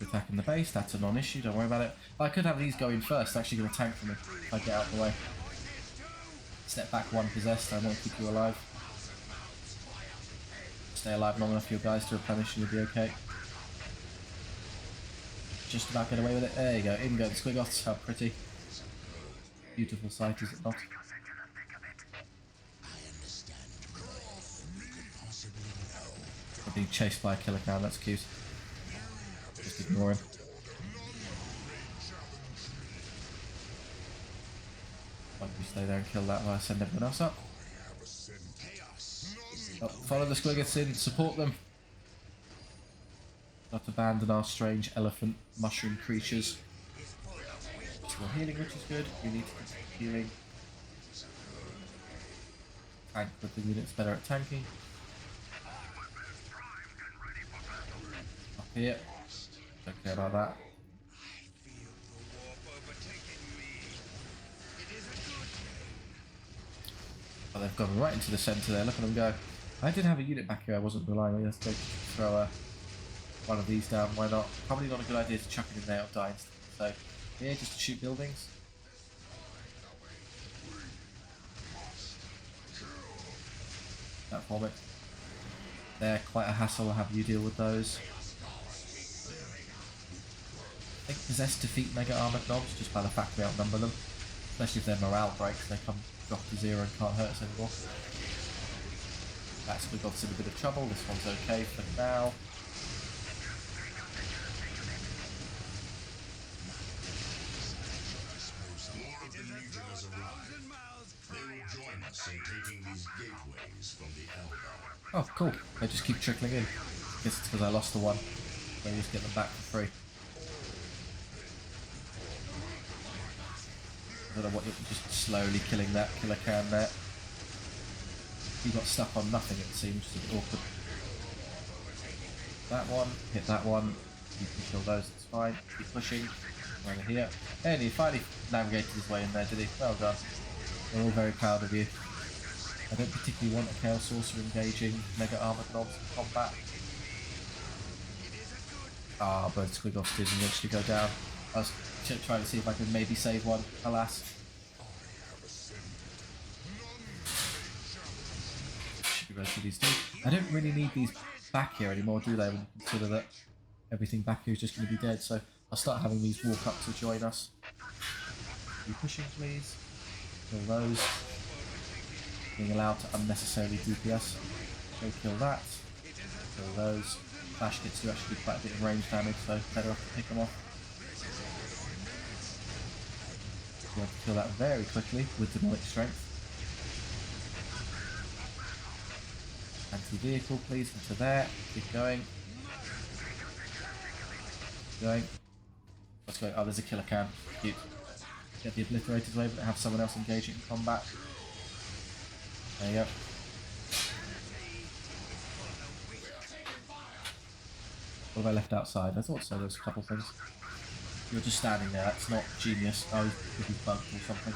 Attacking the base, that's a non-issue, don't worry about it. I could have these go in first, they're actually going to tank for me if I get out of the way. Step back one possessed, I want to keep you alive. Stay alive long enough for your guys to replenish and you'll be okay. Just about get away with it. There you go, in go the squig-offs, how pretty. Beautiful sight, is it not? I'm being chased by a killer clown, that's cute. Just ignore him. Why don't we stay there and kill that while I send everyone else up? Oh, follow the squig-offs in, support them. Not abandon our strange elephant mushroom creatures. We're healing, which is good. We need to keep healing. Tank with the units better at tanking. Up here. Don't care about that. Oh, they've gone right into the centre there. Look at them go. I did have a unit back here. I wasn't relying on it. Let's go throw one of these down. Why not? Probably not a good idea to chuck it in there or die instantly. So, yeah, just to shoot buildings. That vomit. They're quite a hassle. I'll have you deal with those. I think possessed defeat mega armored knobs just by the fact we outnumber them. Especially if their morale breaks, they come drop to 0 and can't hurt us anymore. That squig-off's in a bit of trouble. This one's okay for now. Oh, cool. They just keep trickling in. Guess it's because I lost the one. So you just get them back for free. I don't know what you're just slowly killing that killer can there. He got stuck on nothing, it seems. It's awkward. That one, hit that one. You can kill those, it's fine. Keep pushing. Over here. And he finally navigated his way in there, did he? Well done. We're all very proud of you. I don't particularly want a Chaos Sorcerer engaging Mega Armored Knobs in combat. Ah, but squig-offs did eventually go down. I was trying to see if I could maybe save one. Alas. Should be ready for these two. I don't really need these back here anymore, do they? When you consider that everything back here is just going to be dead. So I'll start having these walk up to join us. Are you pushing, please? Kill those. Being allowed to unnecessarily DPS. Go kill that. Kill those. Flash kits do actually do quite a bit of range damage, so better off to pick them off. You have to kill that very quickly with demonic strength. Anti-vehicle, please, into there. Keep going. Keep going. Let's go. Oh, there's a killer can. Cute. Get the obliterators away, but have someone else engage it in combat. There you go. What have I left outside? I thought so, there's a couple things. You're just standing there, that's not genius. Oh, he's bugged or something.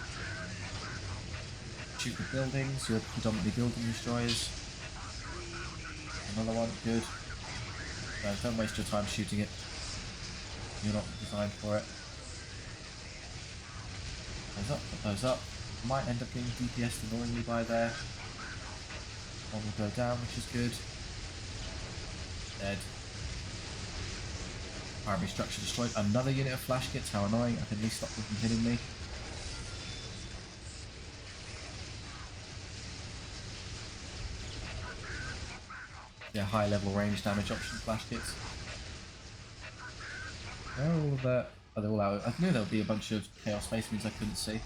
Shoot the buildings, you're predominantly building destroyers. Another one, good. No, don't waste your time shooting it. You're not designed for it. Those up, put those up. Might end up being DPS'd annoyingly by there. One will go down, which is good. Dead. Primary structure destroyed. Another unit of flash kits, how annoying. I can at least stop them from hitting me. Yeah, high level range damage option flash kits. They're all there. Oh, they're all out. I knew there would be a bunch of Chaos Space Marines I couldn't see.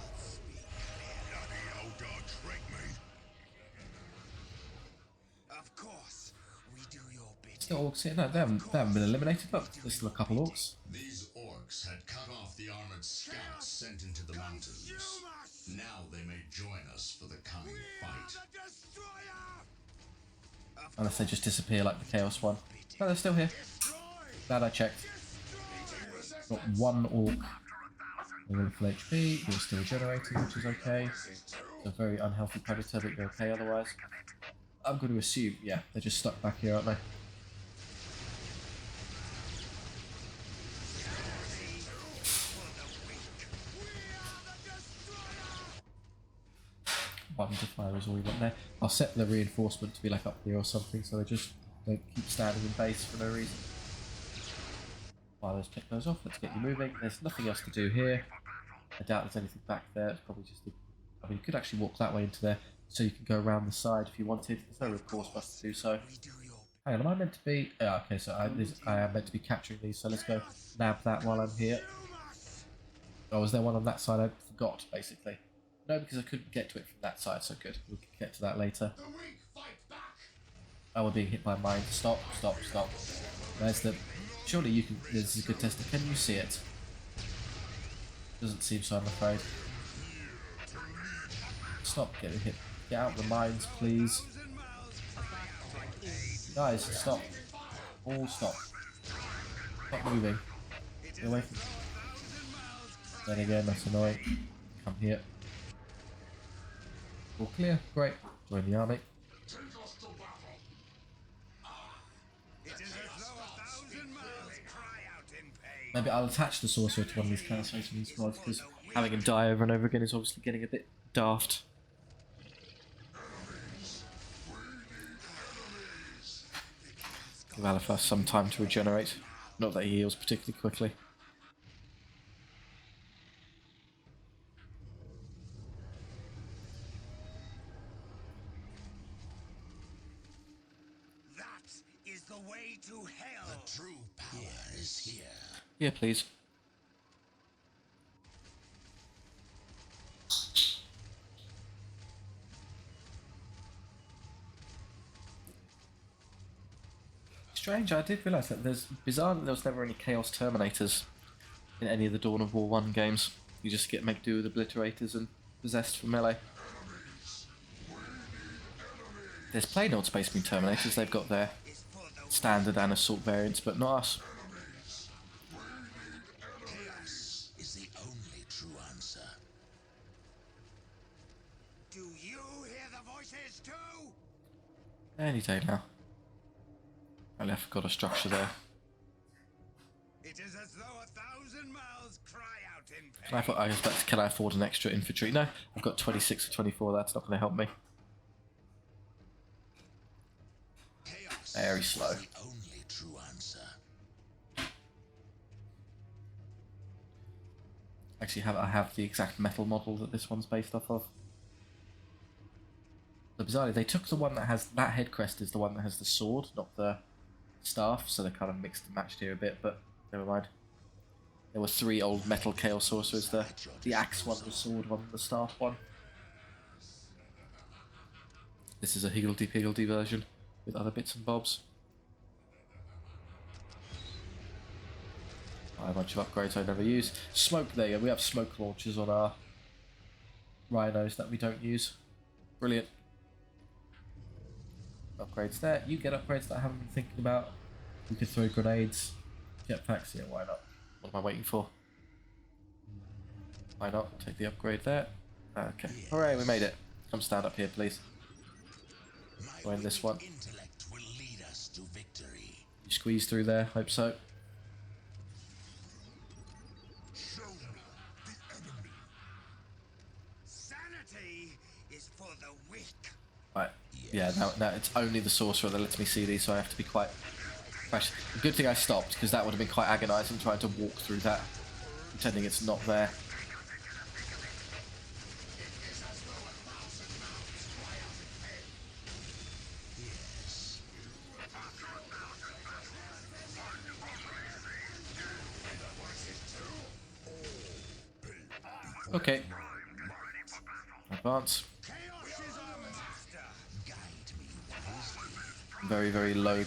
Of course, we do your bidding. Still orcs here? No, they haven't been eliminated. Look, there's still a couple orcs. These orcs had cut off the armored scouts sent into the mountains. Now they may join us for the coming fight. Unless they just disappear like the Chaos one. No, they're still here. Glad I checked. Got one orc. They're full HP. You're still generating, which is okay. It's a very unhealthy predator, but you're okay otherwise. I'm going to assume, yeah, they're just stuck back here, aren't they? One to fire is all we want there. I'll set the reinforcement to be like up here or something, so they just don't keep standing in base for no reason. While let's pick those off, let's get you moving. There's nothing else to do here. I doubt there's anything back there. It's probably just I mean, you could actually walk that way into there, so you can go around the side if you wanted. There's no real cause for us to do so. Hang on, am I meant to be... Yeah, okay, so I am meant to be capturing these, so let's go nab that while I'm here. Oh, was there one on that side? I forgot, basically. No, because I couldn't get to it from that side, so good. We can get to that later. Oh, we're being hit by mines. Stop, stop, stop. There's the... Surely you can... This is a good tester. Can you see it? Doesn't seem so, I'm afraid. Stop getting hit. Get out of the mines, please. Guys, stop. All stop. Stop moving. Get away from... Then again, that's annoying. Come here. All clear. Great. Join the army. Maybe I'll attach the sorcerer to one of these Chaos Space Marine squads, because having him die over and over again is obviously getting a bit daft. Give Alifas some time to regenerate. Not that he heals particularly quickly. That is the way to hell. The true power is here. Yeah, please. Strange, I did realise that there's bizarre that there was never any Chaos Terminators in any of the Dawn of War 1 games. You just make do with obliterators and possessed for melee. There's plain old Space Marine Terminators, they've got their standard and assault variants, but not us. Chaos is the only true answer. Do you hear the voices too? Any day now. I forgot a structure there. It is as though 1,000 mouths cry out in pain. I was about to, can I afford an extra infantry? No, I've got 26 or 24, that's not going to help me. Chaos Very slow. is the only true answer. Actually, I have the exact metal model that this one's based off of. But bizarrely, they took the one that has... That head crest is the one that has the sword, not the staff, so they're kind of mixed and matched here a bit, but never mind. There were 3 old metal Chaos Sorcerers there. The axe one, the sword one, the staff one. This is a higgledy-piggledy version with other bits and bobs. Buy a bunch of upgrades I never use. Smoke, there you go. We have smoke launchers on our rhinos that we don't use. Brilliant. Upgrades there. You get upgrades that I haven't been thinking about. You can throw grenades. Jetpacks, yeah, why not? What am I waiting for? Why not? Take the upgrade there. Okay. Hooray, we made it. Come stand up here, please. We're in this one. Intellect will lead us to victory. You squeeze through there, hope so. Show me the enemy. Sanity is for the weak. Right. Yeah, now it's only the sorcerer that lets me see these, so I have to be quite fresh. Good thing I stopped, because that would have been quite agonising trying to walk through that, pretending it's not there. Okay. Advance. Very, very low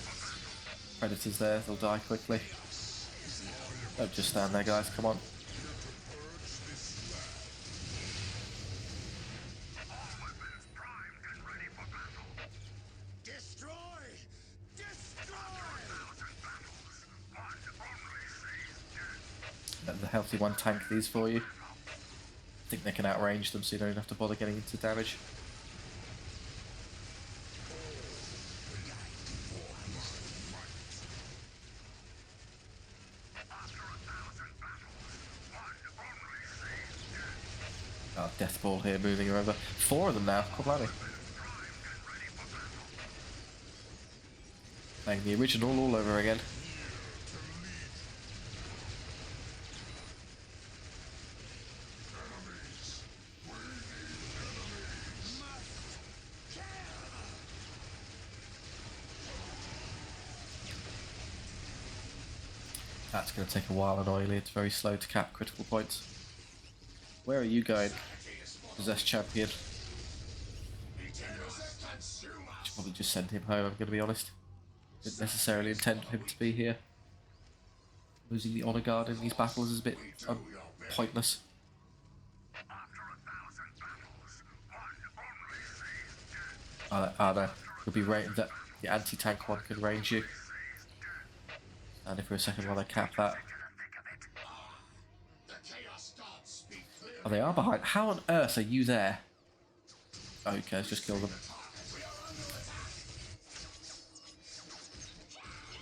predators there. They'll die quickly. Don't just stand there, guys. Come on. Destroy! Destroy! Let the healthy one tank these for you. I think they can outrange them, so you don't have to bother getting into damage. Oh, death ball here moving over. 4 of them now. God blimey. Playing the original all over again. That's going to take a while and oily. It's very slow to cap critical points. Where are you going, possessed champion? Should probably just send him home, I'm going to be honest. Didn't necessarily intend him to be here. Losing the honor guard in these battles is a bit pointless. Oh no, could be that the anti-tank one can range you. And if for a second while they cap that. Oh, they are behind. How on earth are you there? Okay, let's just kill them.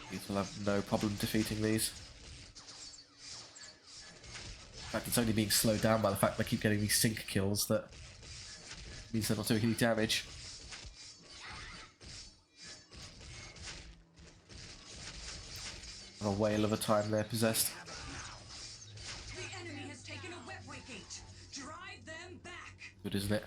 These will have no problem defeating these. In fact, it's only being slowed down by the fact they keep getting these sync kills that means they're not doing any damage. A whale of a time they're possessed. The enemy has taken a webway gate. Drive them back. Good, isn't it?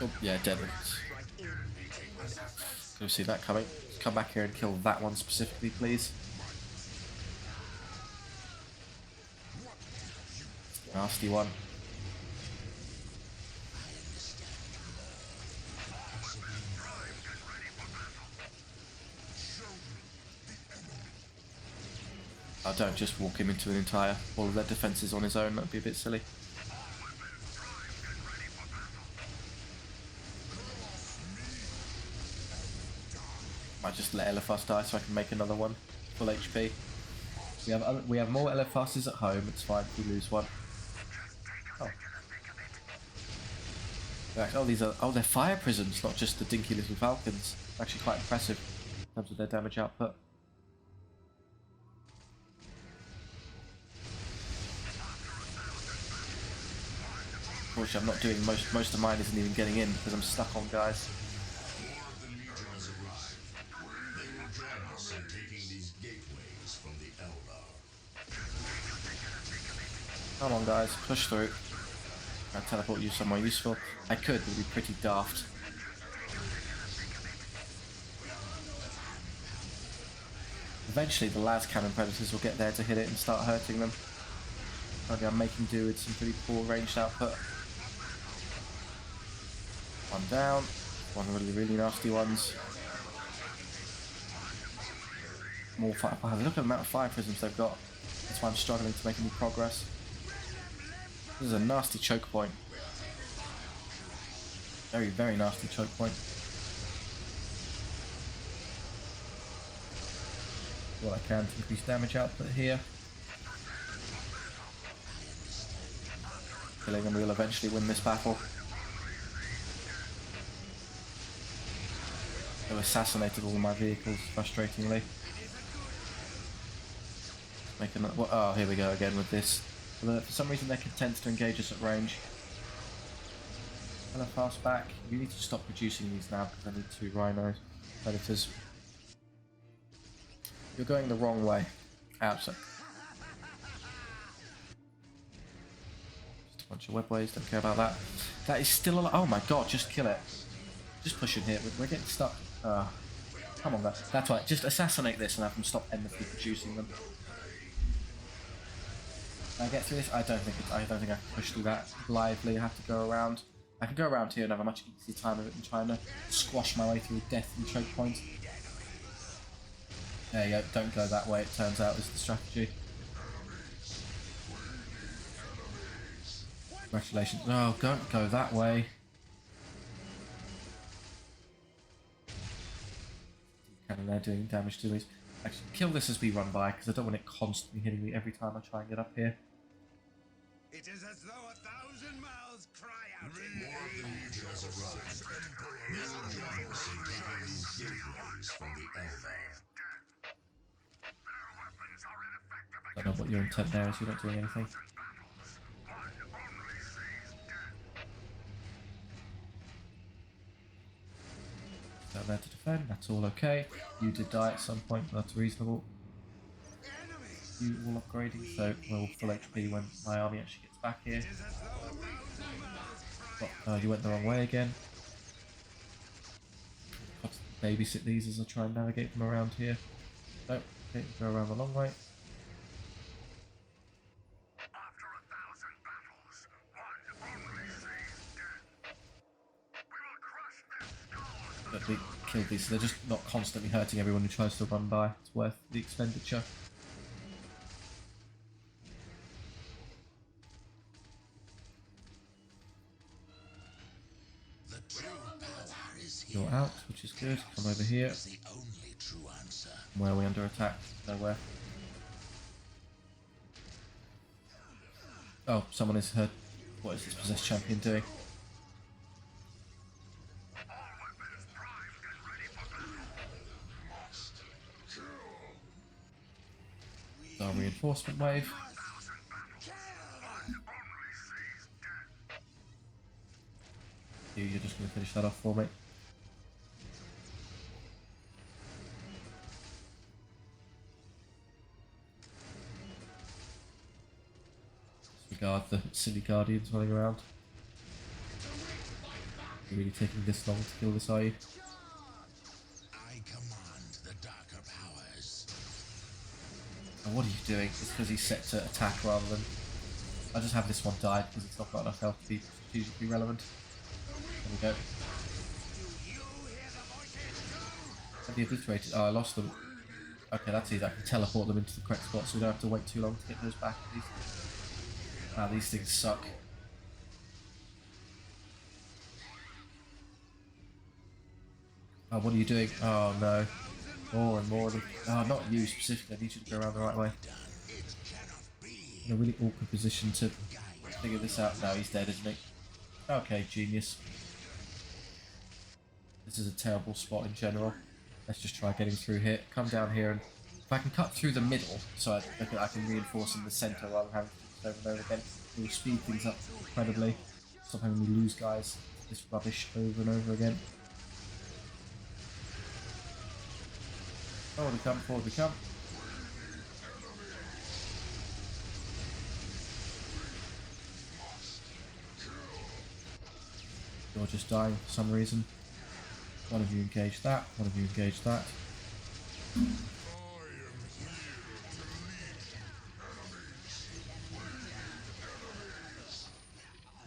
Oh, yeah, dead ones. Go see that coming. Come back here and kill that one specifically, please. Nasty one. I don't just walk him into an entire all of their defences on his own, that'd be a bit silly. Might just let Elephas die so I can make another one. Full HP. We have more Elefas's at home, it's fine if we lose one. Oh. They're fire prisms, not just the dinky little falcons. Actually quite impressive in terms of their damage output. Unfortunately, I'm not doing most of mine isn't even getting in because I'm stuck on guys. Come on guys, push through. I'll teleport you somewhere useful. I could, but it would be pretty daft. Eventually the las cannon predators will get there to hit it and start hurting them. Maybe I'm making do with some pretty poor ranged output. One down. One really nasty ones. More fire. Wow, look at the amount of fire prisms they've got. That's why I'm struggling to make any progress. This is a nasty choke point. Very nasty choke point. What I can to increase damage output here. Killing them, we'll eventually win this battle. They've assassinated all of my vehicles, frustratingly. Making that. Oh, here we go again with this. For some reason, they're content to engage us at range. Hello, fast back. You need to stop producing these now because I need 2 rhinos, predators. You're going the wrong way. Absolutely. Just a bunch of webways, don't care about that. That is still alive. Oh my god, just kill it. Just push in here. We're getting stuck. Come on, that's right. Just assassinate this and have them stop endlessly producing them. Can I get through this? I don't think I can push through that lively. I have to go around. I can go around here and have a much easier time of it than trying to squash my way through death and choke points. There you go, don't go that way, it turns out is the strategy. Congratulations. No, don't go that way. And they're doing damage to me. Actually, kill this as we run by, because I don't want it constantly hitting me every time I try and get up here. It is as though 1,000 mouths cry out in More of the Legion has arrived. Messengers from the Eldar. I don't know what your intent there is, you're not doing anything. Down there to defend, that's all okay. You did die at some point, but that's reasonable. You all upgrading, so we'll full HP when my army actually gets back here. Oh, you went the wrong way again. I'll babysit these as I try and navigate them around here. No, okay, go around the long way. Let me kill these, so they're just not constantly hurting everyone who tries to run by. It's worth the expenditure. You're out, which is good. Come over here. Where are we under attack? Nowhere. Oh, someone is hurt. What is this possessed champion doing? Our reinforcement wave. You're just going to finish that off for me. Disregard the silly guardians running around. You're really taking this long to kill this, are you? I command the darker powers. And what are you doing? It's because he's set to attack rather than... I'll just have this one die because it's not got enough health to be strategically relevant. There we go. Have you obliterated? Oh, I lost them. Okay, that's easy. I can teleport them into the correct spot so we don't have to wait too long to get those back. Ah, these things suck. Oh, what are you doing? Oh no. More and more. Oh, not you specifically. I need you to go around the right way. In a really awkward position to figure this out. No, he's dead, isn't he? Okay, genius. This is a terrible spot in general. Let's just try getting through here. Come down here, and if I can cut through the middle, so I can reinforce in the centre rather than having to do this over and over again, it will speed things up incredibly. Stop having me lose guys. This rubbish over and over again. Forward we come, forward we come. You're just dying for some reason. One of you engage that, one of you engage that.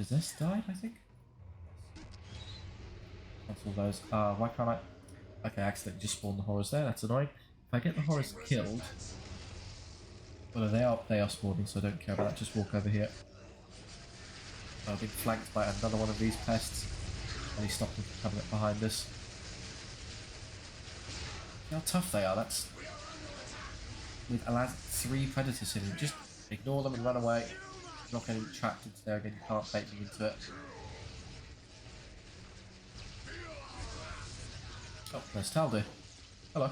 Possessed died, I think? Cancel those. Why can't I? Okay, I accidentally just spawned the horrors there, that's annoying. If I get the horrors killed... Well, they are spawning, so I don't care about that, just walk over here. I've been flanked by another one of these pests. And he stopped them from coming up behind us. How tough they are, that's... With allowed 3 predators in you, just ignore them and run away. You're not getting trapped into there again, you can't bait me into it. Oh, there's Taldir. Hello.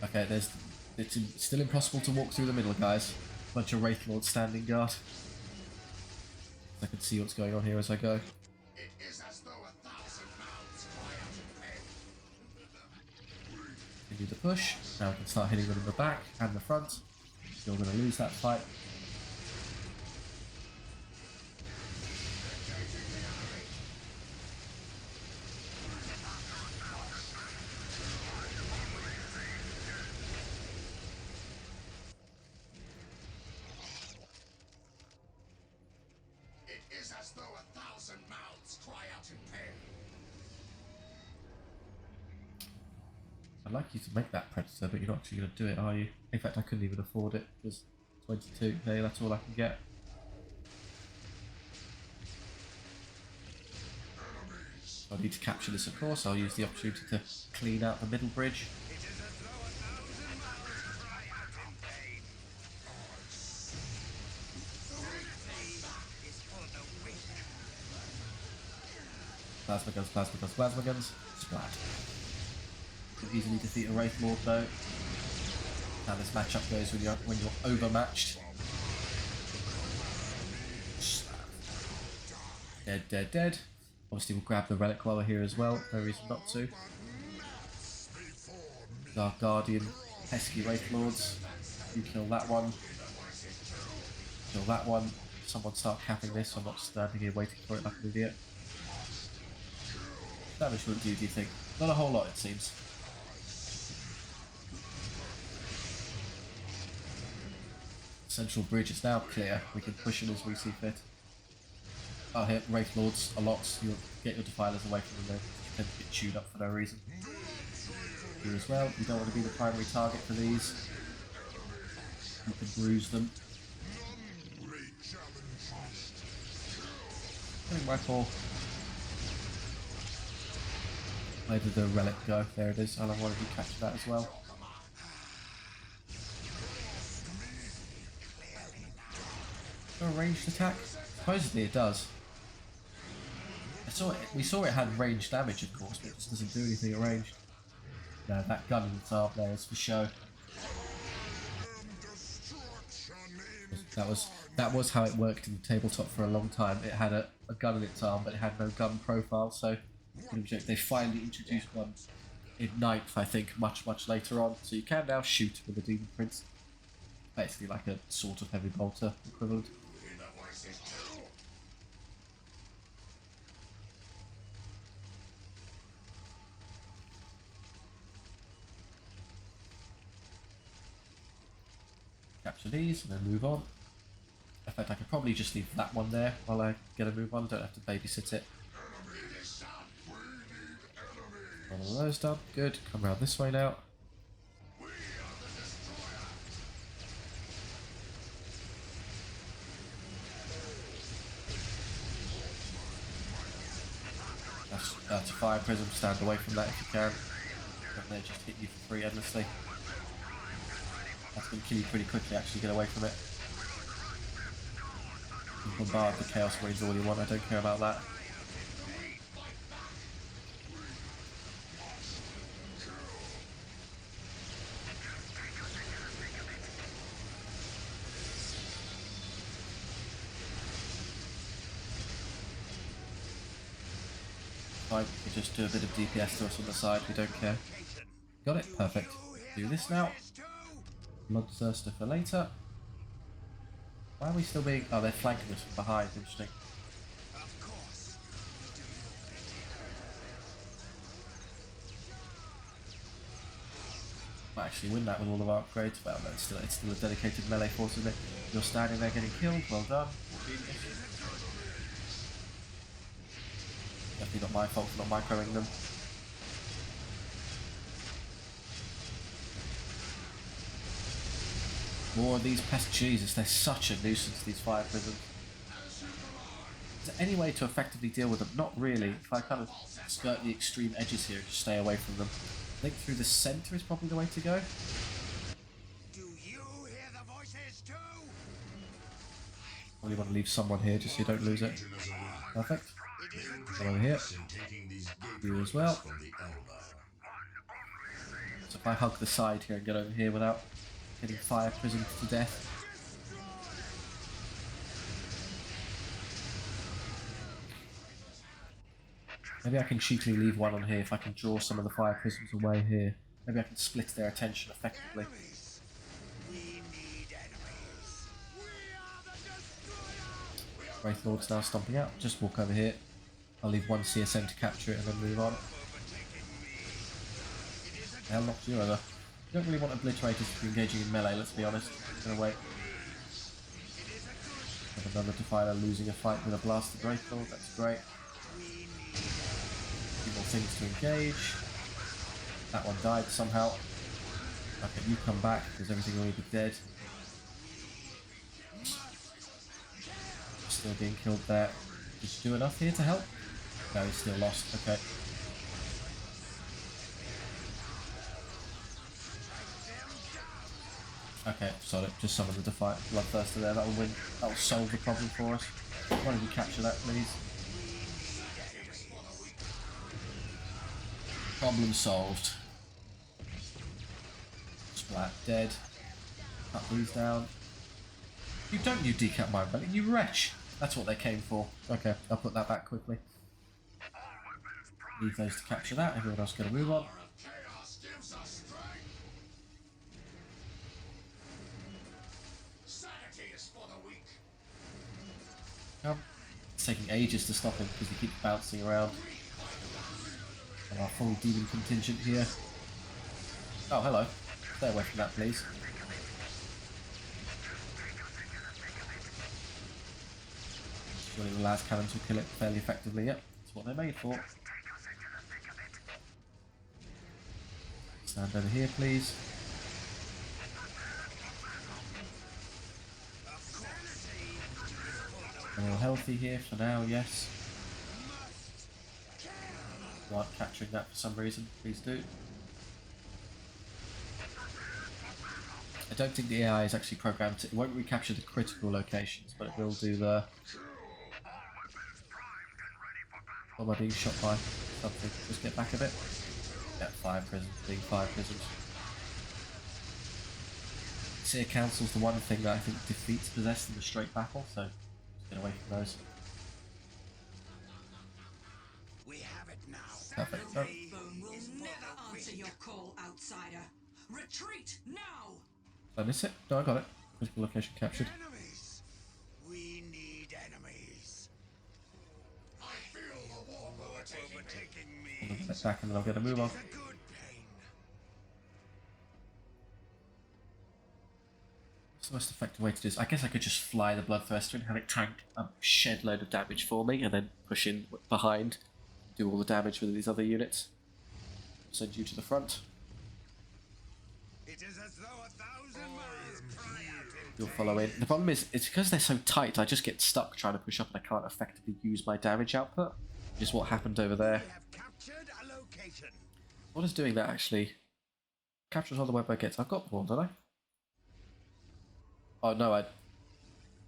Okay, it's still impossible to walk through the middle, guys. Bunch of Wraith Lords standing guard. I can see what's going on here as I go. It is as though 1,000 mouths cry out in pain. Continue the push. Now we can start hitting them in the back and the front. You're going to lose that fight. It is as though 1,000 mouths cry out in pain. I'd like you to make that Predator, but you're not actually going to do it, are you? In fact, I couldn't even afford it, because 22, hey, that's all I can get. I need to capture this, of course. I'll use the opportunity to clean out the middle bridge. It is as though 1,000 mouths cry out in pain. Victory is for the weak. Plasma guns, plasma guns, plasma guns. Splat. Can easily defeat a Wraith Lord though. How this matchup goes when you're overmatched. Dead, dead, dead. Obviously we'll grab the relic while we're here as well. No reason not to. Dark Guardian, pesky Wraith Lords. You kill that one. Kill that one. Someone start capping this. I'm not standing here waiting for it like an idiot. Damage would do you think? Not a whole lot, it seems. Central bridge is now clear. We can push in as we see fit. I'll hit Wraith Lords a lot. You'll get your Defilers away from them. They tend to get chewed up for no reason. Here as well. You don't want to be the primary target for these. You can bruise them. My poor. Where did the relic go? There it is. I'll have one of you capture that as well. A ranged attack? Supposedly it does. We saw it had ranged damage, of course, but it just doesn't do anything at ranged. No, that gun in its arm there is for show. That was how it worked in tabletop for a long time. It had a gun in its arm, but it had no gun profile. So they finally introduced one in 9th, I think, much later on. So you can now shoot with the Demon Prince. Basically like a sort of heavy bolter equivalent. Capture these and then move on. In fact, I could probably just leave that one there while I get a move on. Don't have to babysit it. One of those done. Good. Come around this way now. That's a fire prism. Stand away from that if you can. Don't they just hit you for free endlessly. That's going to kill you pretty quickly, actually. Get away from it. You can bombard the Chaos Marines all you want, I don't care about that. Fine, we can just do a bit of DPS to us on the side, we don't care. Got it, perfect. Do this now. Bloodthirster for later. Why are we still being... Oh, they're flanking us from behind, interesting. Might actually win that with all of our upgrades. Well, no, it's still a dedicated melee force, isn't it? You're standing there getting killed. Well done. Genius. Definitely not my fault for not microing them. More of these pests. Jesus, they're such a nuisance, these fire prisons. Is there any way to effectively deal with them? Not really. If I kind of skirt the extreme edges here and just stay away from them. I think through the centre is probably the way to go. Do you hear the voices too? Probably want to leave someone here just so you don't lose it. Perfect. One over here. You as well. So if I hug the side here and get over here without getting fire prisoned to death. Maybe I can cheekily leave one on here if I can draw some of the fire prisons away here. Maybe I can split their attention effectively. Enemies. We need enemies. We are the destroyer. Wraith Lord's now stomping out. Just walk over here. I'll leave one CSN to capture it and then move on. Hell, knocked you over. You don't really want obliterators to be engaging in melee, let's be honest. I'm gonna wait. Have another Defiler losing a fight with a blasted Wraith Lord, that's great. Few more things to engage. That one died somehow. Okay, you come back because everything will be dead. Still being killed there. Did you do enough here to help? No, he's still lost. Okay. Okay, solid. Just summon the Defiant Bloodthirster there. That will win. That will solve the problem for us. Why don't you capture that, please? Problem solved. Splat dead. Cut these down. You don't, you decap my belly, you wretch! That's what they came for. Okay, I'll put that back quickly. Leave those to capture that. Everyone else going to move on. It's taking ages to stop him because he keeps bouncing around. And our full demon contingent here. Oh, hello. Stay away from that, please. Surely the last cannons will kill it fairly effectively. Yep, that's what they're made for. Stand over here, please. We're all healthy here for now, yes. You aren't capturing that for some reason, please do. I don't think the AI is actually programmed to... It won't recapture the critical locations, but it will do the... What am I being shot by? Something. Just get back a bit. Yeah, fire prisons, being fire prisons. Seer Council's the one thing that I think defeats Possessed in the straight battle, so just get away from those. We have it now. Perfect. Oh. Bone will never answer your call, outsider. Retreat now! Did I miss it? No, I got it. Critical location captured. Enemies. We need enemies. I feel the war overtaking me. Overtaking me. Get back and then I'll get a move on. It's a good pain. What's the most effective way to do this? I guess I could just fly the Bloodthirster and have it tank a shed load of damage for me and then push in behind, do all the damage with these other units. Send you to the front. It is as though 1,000 miles cry out in You'll follow in. The problem is, it's because they're so tight, I just get stuck trying to push up and I can't effectively use my damage output. Which is what happened over there. We have captured a location. What is doing that actually? Captures all the web I get. I've got more, don't I? Oh no,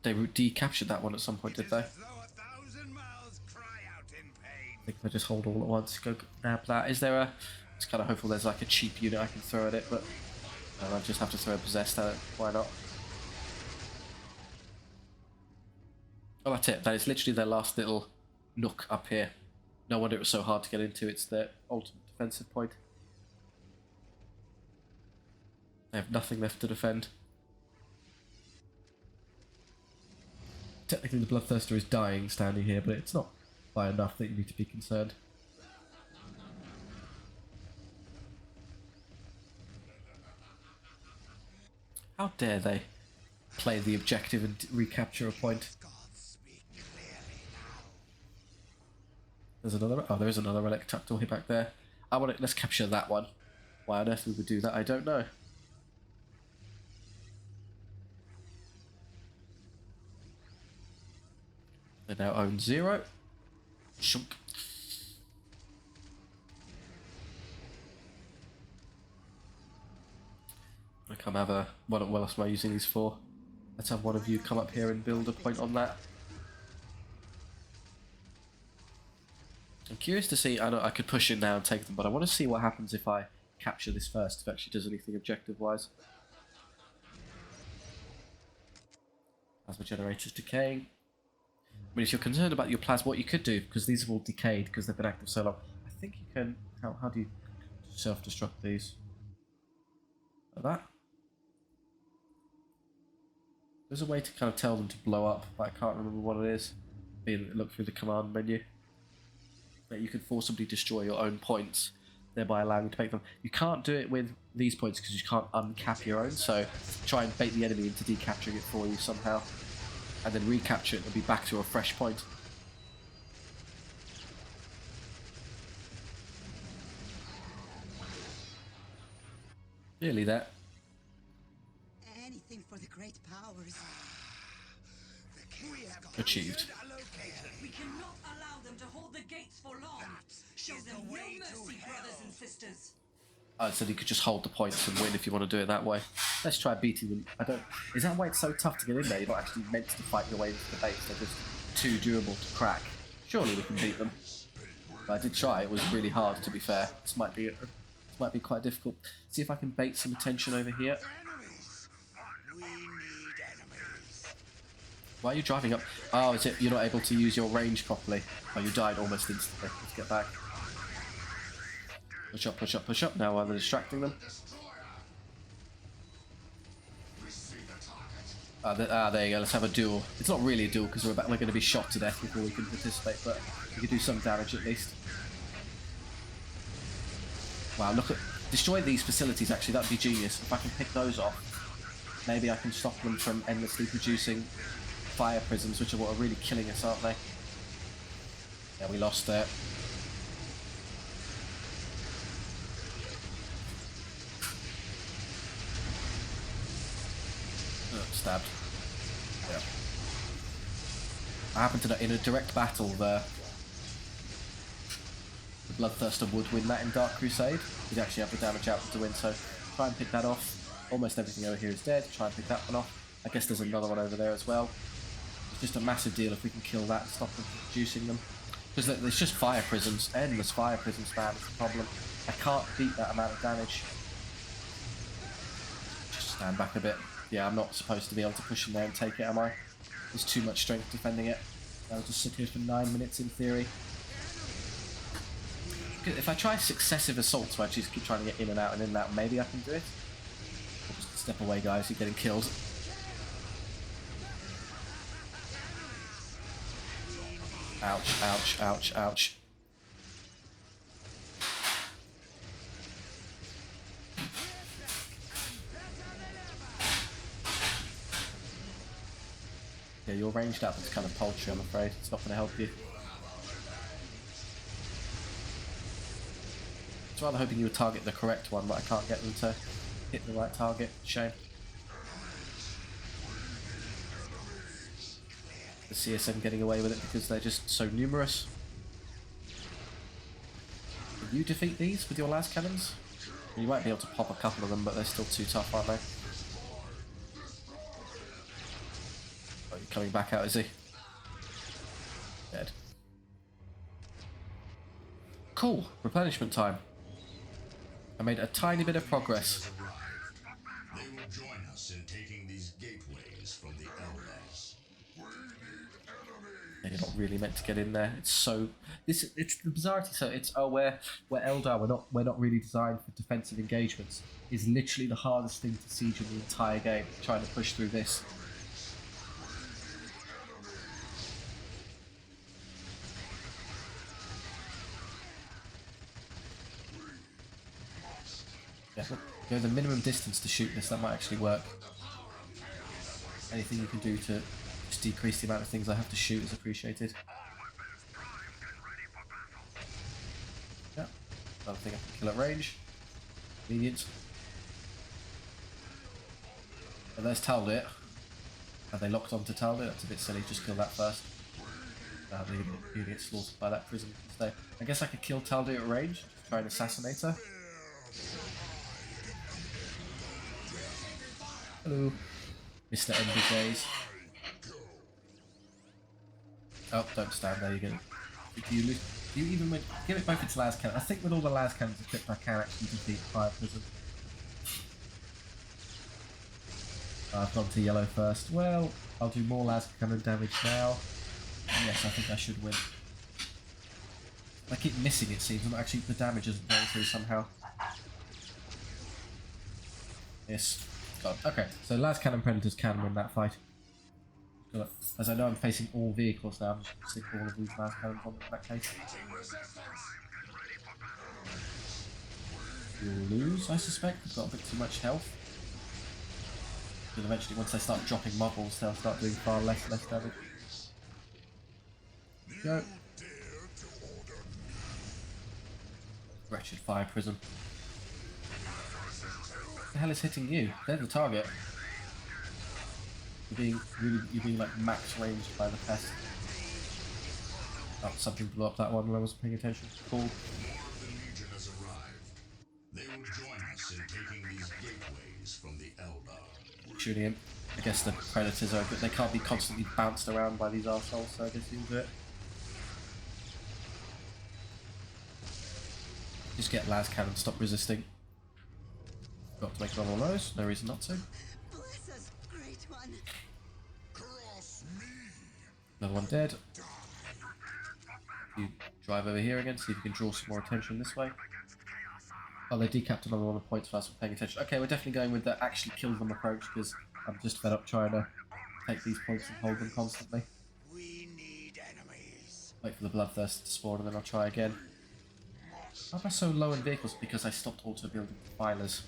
they decaptured that one at some point, did they? As though 1,000 miles cry out in pain. I think I just hold all at once. Go nab that. Is there a... It's kind of hopeful there's like a cheap unit I can throw at it, but I just have to throw a Possessed at it. Why not? Oh, that's it. That is literally their last little nook up here. No wonder it was so hard to get into. It's their ultimate defensive point. They have nothing left to defend. Technically the Bloodthirster is dying standing here, but it's not by enough that you need to be concerned. How dare they play the objective and recapture a point? There's another. Oh, there is another relic tucked away back there. I want to. Let's capture that one. Why on earth we would do that, I don't know. They now own 0. Shunk. I come have a. What else am I using these for? Let's have one of you come up here and build a point on that. I'm curious to see. I know I could push in now and take them, but I want to see what happens if I capture this first. If it actually does anything objective-wise. Plasma generators decaying. I mean, if you're concerned about your plasma, what you could do, because these have all decayed because they've been active so long, I think you can. How do you self-destruct these? Like that. There's a way to kind of tell them to blow up, but I can't remember what it is. Look through the command menu. That you can forcibly destroy your own points, thereby allowing you to make them. You can't do it with these points because you can't uncap your own, so try and bait the enemy into decapturing it for you somehow. And then recapture it and be back to a fresh point. Really that. Anything for the great powers. Achieved. We cannot allow them to hold the gates for long. Show them no mercy, brothers and sisters. I said you could just hold the points and win if you want to do it that way. Let's try beating them. I don't. Is that why it's so tough to get in there? You're not actually meant to fight your way into the base. They're just too durable to crack. Surely we can beat them. But I did try. It was really hard, to be fair. This might be quite difficult. See if I can bait some attention over here. We need enemies. Why are you driving up? Oh, is it you're not able to use your range properly? Oh, you died almost instantly. Let's get back. Push up, push up, push up. Now while they're distracting them. There you go. Let's have a duel. It's not really a duel because we're going to be shot to death before we can participate, but we can do some damage at least. Wow, look at... Destroy these facilities, actually. That would be genius. If I can pick those off, maybe I can stop them from endlessly producing fire prisms, which are what are really killing us, aren't they? Yeah, we lost there. Stabbed. Yeah. I happen to know in a direct battle the Bloodthirster would win that in Dark Crusade. He'd actually have the damage output to win, so try and pick that off. Almost everything over here is dead. Try and pick that one off. I guess there's another one over there as well. It's just a massive deal if we can kill that and stop them from producing them. Because it's just fire prisms. Endless fire prisms, man, is the problem. I can't beat that amount of damage. Just stand back a bit. Yeah, I'm not supposed to be able to push in there and take it, am I? There's too much strength defending it. I'll just sit here for 9 minutes in theory. If I try successive assaults where I just keep trying to get in and out, maybe I can do it. Or just step away, guys, you're getting killed. Ouch, ouch, ouch, ouch. Yeah, your ranged up is kind of paltry, I'm afraid. It's not going to help you. I was rather hoping you would target the correct one, but I can't get them to hit the right target. Shame. The CSM getting away with it because they're just so numerous. Can you defeat these with your last cannons? You might be able to pop a couple of them, but they're still too tough, aren't they? Oh, you're coming back out, is he? Dead. Cool. Replenishment time. I made a tiny bit of progress. They will join us in taking these gateways from the Eldars. You're not really meant to get in there. It's so it's the bizarrity. So it's we're Eldar. We're not really designed for defensive engagements. Is literally the hardest thing to siege in the entire game. Trying to push through this. Yeah, go the minimum distance to shoot this. That might actually work. Anything you can do to just decrease the amount of things I have to shoot is appreciated. Yeah, another thing I can kill at range. Convenient. And there's Taldir. Have they locked onto Taldir? That's a bit silly, just kill that first. You get slaughtered by that prison stay. I guess I could kill Taldir at range, try and assassinate her. Hello, Mr. End of Days. Oh, don't stand there, you're gonna... Do you even win? Give it both its las cannon. I think with all the las cannons equipped I can actually defeat Fire Prison. I've gone to yellow first. Well, I'll do more las cannon damage now. Yes, I think I should win. I keep missing, it seems, and actually the damage isn't going through somehow. Yes. God. Okay, so las cannon predators can win that fight. As I know I'm facing all vehicles now, I'm just going to stick all of these las cannons on in that case. You'll lose, I suspect. We've got a bit too much health. Because eventually, once they start dropping models, they'll start doing far less damage. Go. Wretched fire prism. What the hell is hitting you? They're the target. You're being like max ranged by the pest. Oh, something blew up that one when I wasn't paying attention. Cool. The Legion has arrived. They will join us in taking these gateways from the Eldar. Shooting him. I guess the predators are good. They can't be constantly bounced around by these arseholes, so I guess you'll do it. Just get las cannon, stop resisting. Got to make another one of those, no reason not to. Bless us, great one. Cross me. Another one dead. You drive over here again, see if you can draw some more attention this way. Oh, they decapped another one of points for us for paying attention. Okay, we're definitely going with the actually kill them approach because I'm just fed up trying to take these points and hold them constantly. We need enemies. Wait for the bloodthirst to spawn and then I'll try again. Why am I so low in vehicles? Because I stopped auto-building defilers.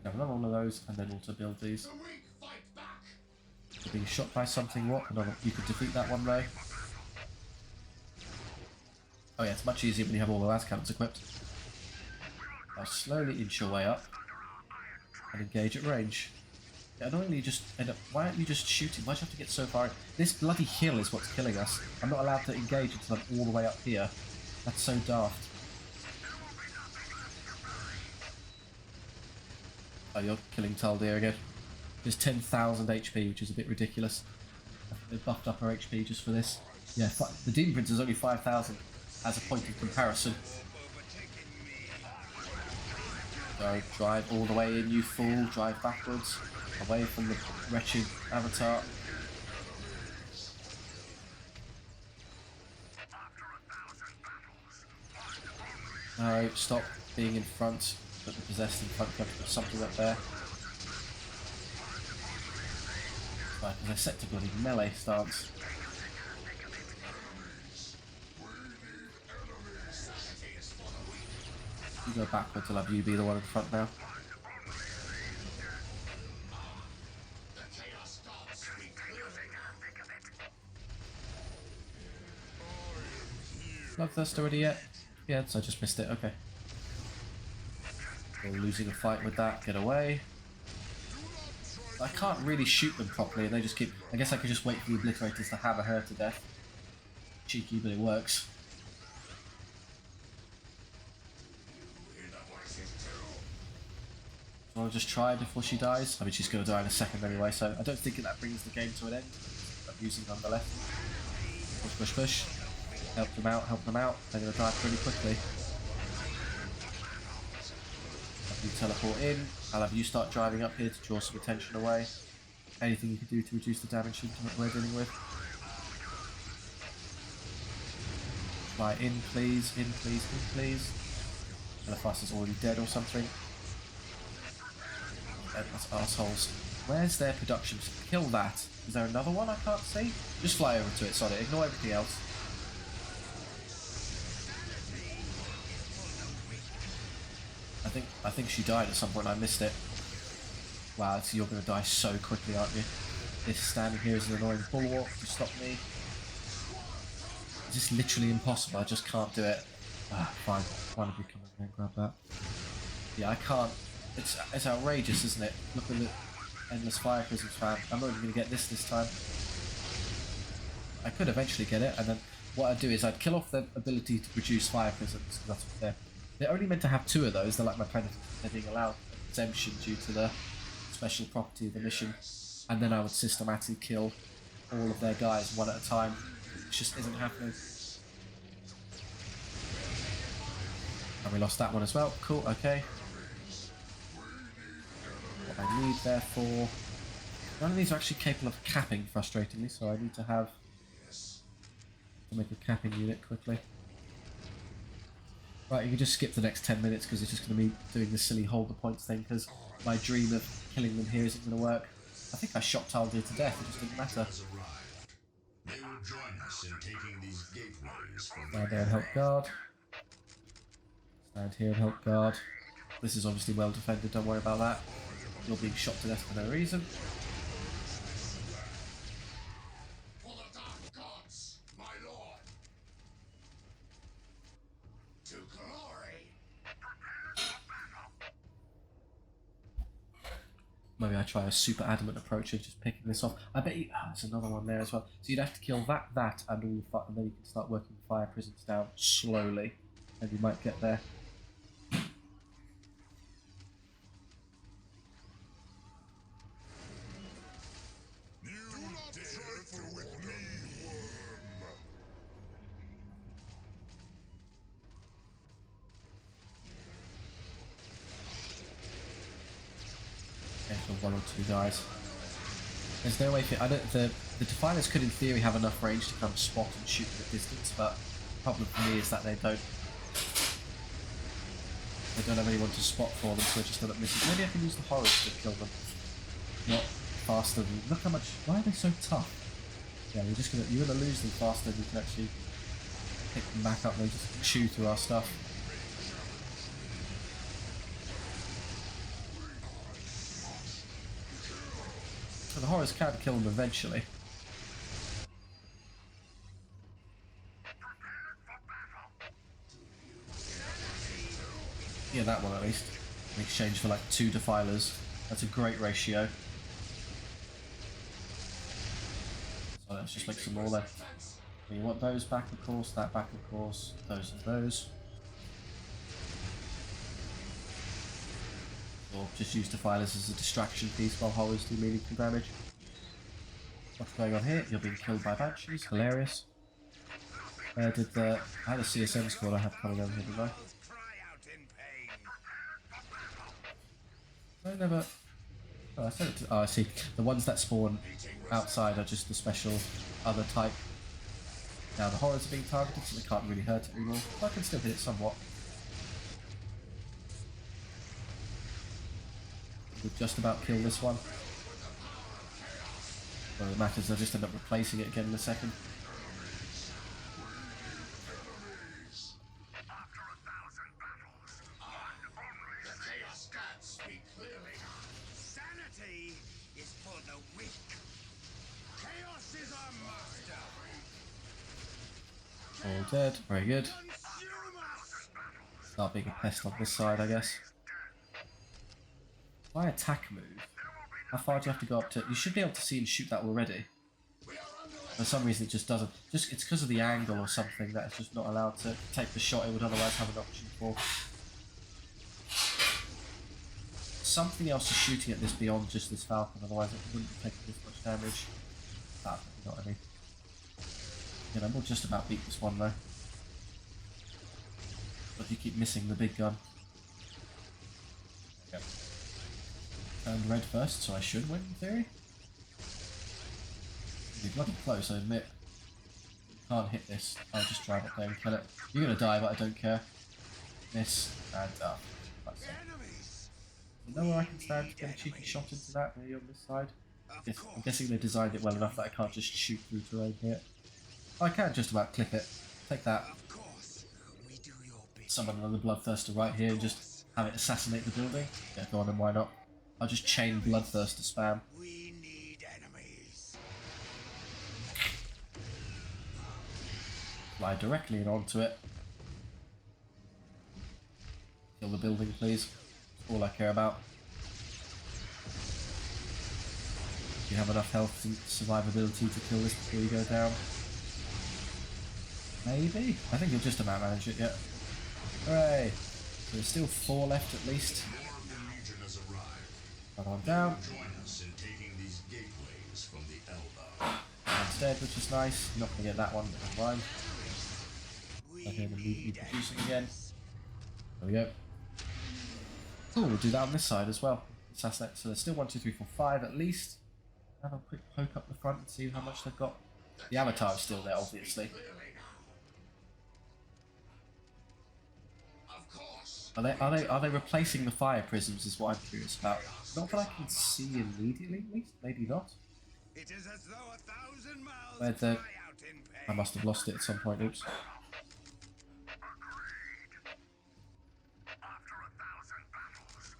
Have another one of those and then auto-build these. You're being shot by something, what? Another. You could defeat that one though. Oh yeah, it's much easier when you have all the las cannons equipped. I'll slowly inch your way up and engage at range. Yeah, annoyingly you just end up... Why aren't you just shooting? Why do you have to get so far in? This bloody hill is what's killing us. I'm not allowed to engage until I'm all the way up here. That's so daft. Oh, you're killing Taldir again. There's 10,000 HP, which is a bit ridiculous. I think they've buffed up her HP just for this. Yeah, the Demon Prince is only 5,000 as a point of comparison. So drive all the way in, you fool. Drive backwards, away from the wretched avatar. No, stop being in front. Put the possessed in front. Put something up there. Right, because I set to bloody melee stance. You go backwards, I'll have you be the one in front now. Bloodthirst already yet? Yeah, so I just missed it, okay. We're losing a fight with that, get away. I can't really shoot them properly, they just keep... I guess I could just wait for the obliterators to hammer her to death. Cheeky, but it works. So I'll just try before she dies. I mean, she's going to die in a second anyway, so I don't think that brings the game to an end. I'm using nonetheless. Push, push, push. Help them out, help them out. They're going to die pretty quickly. Have you teleport in. I'll have you start driving up here to draw some attention away. Anything you can do to reduce the damage we're dealing with. Fly in, please, in, please, in, please. Telephus is already dead or something. That's assholes. Where's their production? Kill that. Is there another one I can't see? Just fly over to it, sorry. Ignore everything else. I think she died at some point. I missed it. Wow, so you're going to die so quickly, aren't you? This standing here is an annoying bulwark to stop me. It's just literally impossible. I just can't do it. Ah, fine. One of you come over and grab that. Yeah, I can't. It's outrageous, isn't it? Look at the endless fire prisms fan. I'm not even going to get this time. I could eventually get it, and then what I'd do is I'd kill off the ability to produce fire prisms, because that's what they're only meant to have 2 of those. They're like my predators. They're being allowed an exemption due to the special property of the mission, and then I would systematically kill all of their guys one at a time. It just isn't happening. And we lost that one as well. Cool, okay. What I need therefore... None of these are actually capable of capping, frustratingly, so I need to have... to make a capping unit quickly. Right, you can just skip the next 10 minutes because it's just going to be doing this silly hold the points thing, because my dream of killing them here isn't going to work. I think I shot Taldir to death, it just didn't matter. They will join us in taking these gateways from Stand there and help guard. Stand here and help guard. This is obviously well defended, don't worry about that. You're being shot to death for no reason. For the dark gods, my lord. To glory. Maybe I try a super adamant approach of just picking this off. I bet you... Oh, there's another one there as well. So you'd have to kill that, and all the and then you can start working the fire prisons down slowly. And you might get there. For 1 or 2 guys. There's no way for the defilers could in theory have enough range to come spot and shoot at a distance, but the problem for me is that they don't have anyone to spot for them, so they just end up missing. Maybe I can use the horrors to kill them. Not faster than... Look how much... Why are they so tough? Yeah, you're gonna lose them faster than you can actually pick them back up. They just chew through our stuff. So the horrors can kill them eventually. Yeah, that one at least. In exchange for like 2 defilers. That's a great ratio. So let's just make some more then. You want those back, of course, that back, of course, those and those. Or just use defilers as a distraction piece while horrors do meaningful damage. What's going on here? You're being killed by banshees. Hilarious. I had a CSM squad I had coming over here, didn't I? I never... Oh, I said it to... Oh, I see. The ones that spawn outside are just the special other type. Now the horrors are being targeted, so they can't really hurt it anymore. But I can still hit it somewhat. We'll just about kill this one. Well, it matters, I'll just end up replacing it again in a second. Sanity is for the weak. Chaos is our master. All dead, very good. Start being a pest on this side, I guess. My attack move. How far do you have to go up to? You should be able to see and shoot that already. For some reason it just doesn't. It's because of the angle or something that it's just not allowed to take the shot it would otherwise have an option for. Something else is shooting at this beyond just this falcon, otherwise it wouldn't be taking this much damage. Ah, not any. Yeah, we'll just about beat this one though. But you keep missing the big gun. Yep. Turned red first, so I should win in theory. You're bloody close, I admit. Can't hit this. I'll just drive up there and kill it. You're gonna die, but I don't care. Miss and up. That's it. You know where I can stand to get a cheeky shot into that? Maybe on this side. Yes, I'm guessing they designed it well enough that I can't just shoot through terrain here. I can just about clip it. Take that. Summon another bloodthirster right here and just have it assassinate the building. Yeah, go on then, why not? I'll just chain Bloodthirst to spam. We need enemies. Fly directly in onto it. Kill the building, please. That's all I care about. Do you have enough health and survivability to kill this before you go down? Maybe? I think you'll just about manage it, yeah. Hooray! So there's still 4 left at least. More of the Legion has arrived. But I'm down. Join us in taking these gateways from the Eldar. One's dead, which is nice. Not gonna get that one, but never mind. We Okay, immediately need producing again. enemies. There we go. Oh, we'll do that on this side as well. Assassinate. So there's still 1, 2, 3, 4, 5 at least. Have a quick poke up the front and see how much they've got. The avatar is still there, obviously. Of course. Are they replacing the fire prisms? Is what I'm curious about. Not that I can see immediately, at least. Maybe not. It is as though 1,000 mouths Where'd the- cry out in pain. I must have lost it at some point. Oops.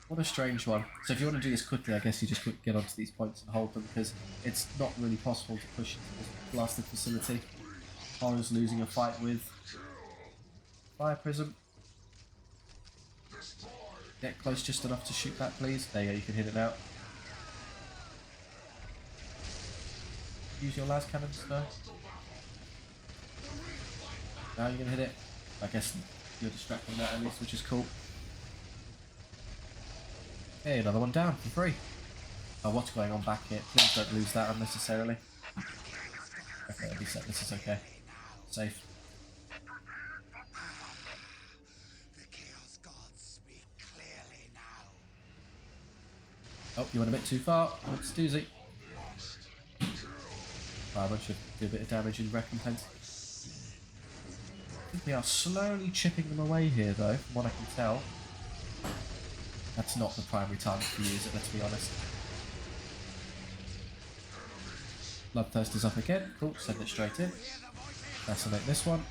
What a strange one. So if you want to do this quickly, I guess you just get onto these points and hold them, because it's not really possible to push into this blasted facility. Horror's losing a fight with Fire Prism. Get close just enough to shoot that, please. There you go, you can hit it now. Use your las cannons, no? Now you're gonna hit it. I guess you're distracting that at least, which is cool. Hey, another one down for free. Oh, what's going on back here? Please don't lose that unnecessarily. Okay, at least this is okay. Safe. The Chaos Gods speak clearly now. Oh, you went a bit too far. Let's doozy. I should do a bit of damage in recompense. I think we are slowly chipping them away here, though, from what I can tell. That's not the primary target to use it, let's be honest. Bloodthirst is up again. Cool, send it straight in. Fascinate this one.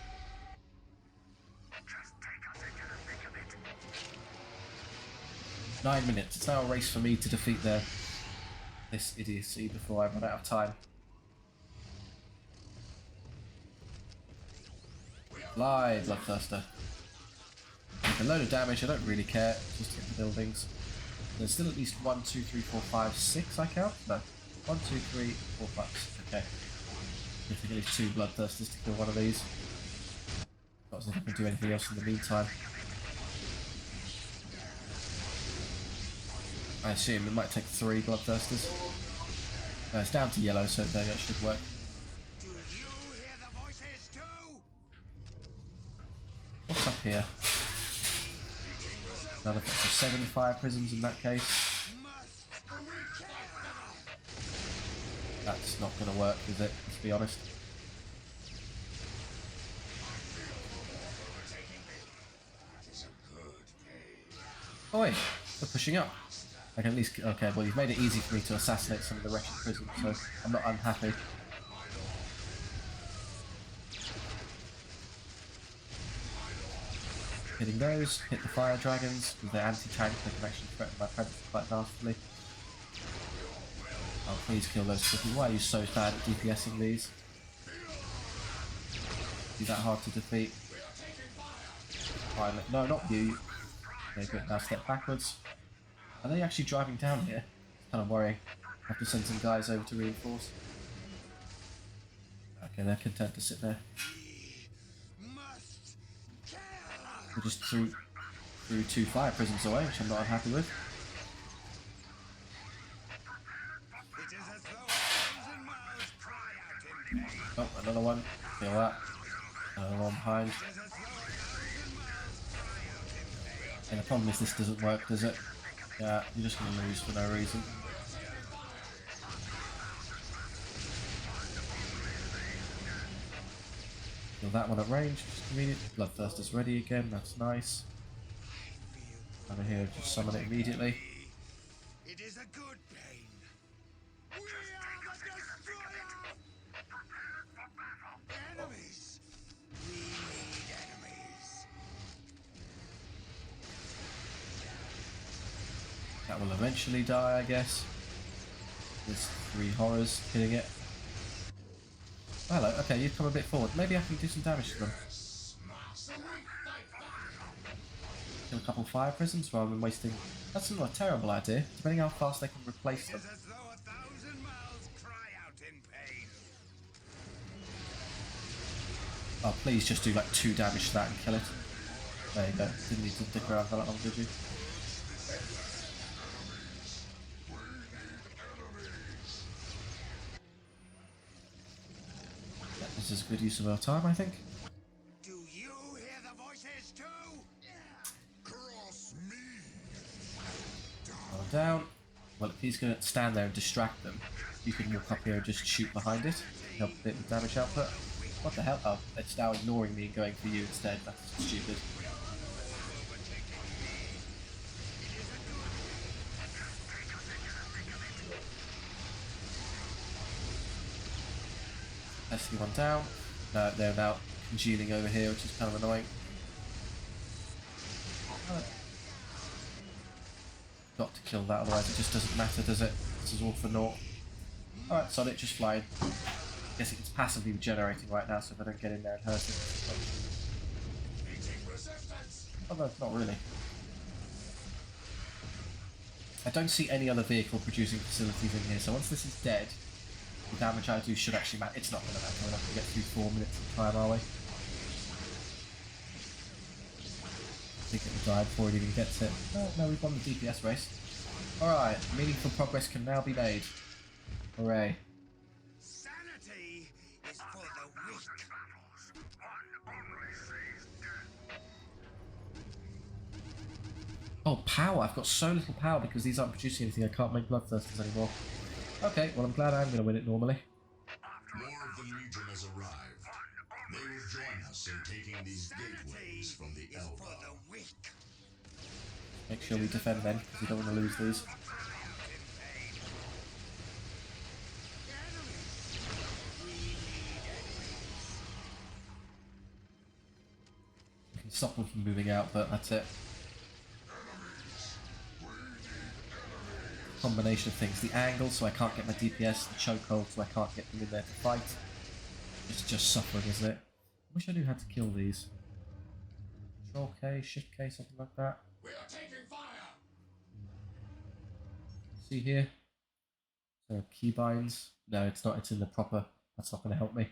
It's 9 minutes. It's now a race for me to defeat this idiocy before I run out of time. Fly, Bloodthirster. Make a load of damage, I don't really care, just hit the buildings. There's still at least 1, 2, 3, 4, 5, 6 I count? No. 1, 2, 3, 4, 5, 6. Okay. I think at least 2 Bloodthirsters to kill one of these. Not as if I can do anything else in the meantime. I assume it might take 3 Bloodthirsters. No, it's down to yellow, so there it should work. Do you hear the voices too? What's up here? Another 75 prisms in that case. That's not going to work, is it? Let's be honest. Oh wait, they're pushing up. I can at least... Okay, well you've made it easy for me to assassinate some of the wretched prisms, so I'm not unhappy. Hitting those, hit the fire dragons, because they're anti-tank, they can actually threaten my predator quite nastily. Oh, please kill those quickly. Why are you so bad at DPSing these? Be that hard to defeat. Finally. No, not you. Okay, good. Now step backwards. Are they actually driving down here? It's kind of worrying. I have to send some guys over to reinforce. Okay, they're content to sit there. We just threw 2 fire prisms away, which I'm not unhappy with. It is as though 1,000 mouths cry out in pain. Oh, another one. Feel that. Another one behind. It is as though 1,000 mouths cry out in pain. And the problem is this doesn't work, does it? Yeah, you're just going to lose for no reason. Kill that one at range, just convenient. Bloodthirster's ready again, that's nice. Over here, just summon it immediately. It is a good pain. We are the destroyer! Enemies! We need enemies. That will eventually die, I guess. There's 3 horrors hitting it. Oh, hello, okay, you've come a bit forward. Maybe I can do some damage to them. Kill a couple fire prisms rather than wasting... That's not a terrible idea, depending how fast they can replace them. As though 1,000 mouths cry out in pain. Oh, please just do like 2 damage to that and kill it. There you go. Didn't need to dick around for that long, did you? Yeah, this is a good use of our time, I think. Do you hear the voices too? Cross me! One down. Well, if he's going to stand there and distract them, you can walk up here and just shoot behind it. Help a bit with damage output. What the hell? Oh, it's now ignoring me and going for you instead. That's stupid. SC1 down. No, they're now congealing over here, which is kind of annoying. Got to kill that, otherwise it just doesn't matter, does it? This is all for naught. Alright, Sonic, just flying. Guessing it's passively regenerating right now, so if I don't get in there and hurt it. Oh no, not really. I don't see any other vehicle producing facilities in here, so once this is dead, the damage I do should actually matter. It's not going to matter, we're not going to get through 4 minutes of time, are we? I think it will die before it even gets it. Oh, no, we've won the DPS race. Alright, meaningful progress can now be made. Hooray. Sanity is for the weak. Oh, power! I've got so little power because these aren't producing anything. I can't make bloodthirsters anymore. Okay, well I'm glad I'm going to win it normally. More of the Legion has arrived. They will join us in taking these gateways from the Is for Eldar. the weak. Make sure we defend then, because we don't want to lose these. We can stop them from moving out, but that's it. Combination of things. The angle, so I can't get my DPS. The chokehold, so I can't get them in there to fight. It's just suffering, isn't it? I wish I knew how to kill these. Control K, Shift K, something like that. We are taking fire! See here? So keybinds. No, it's not. It's in the proper. That's not going to help me.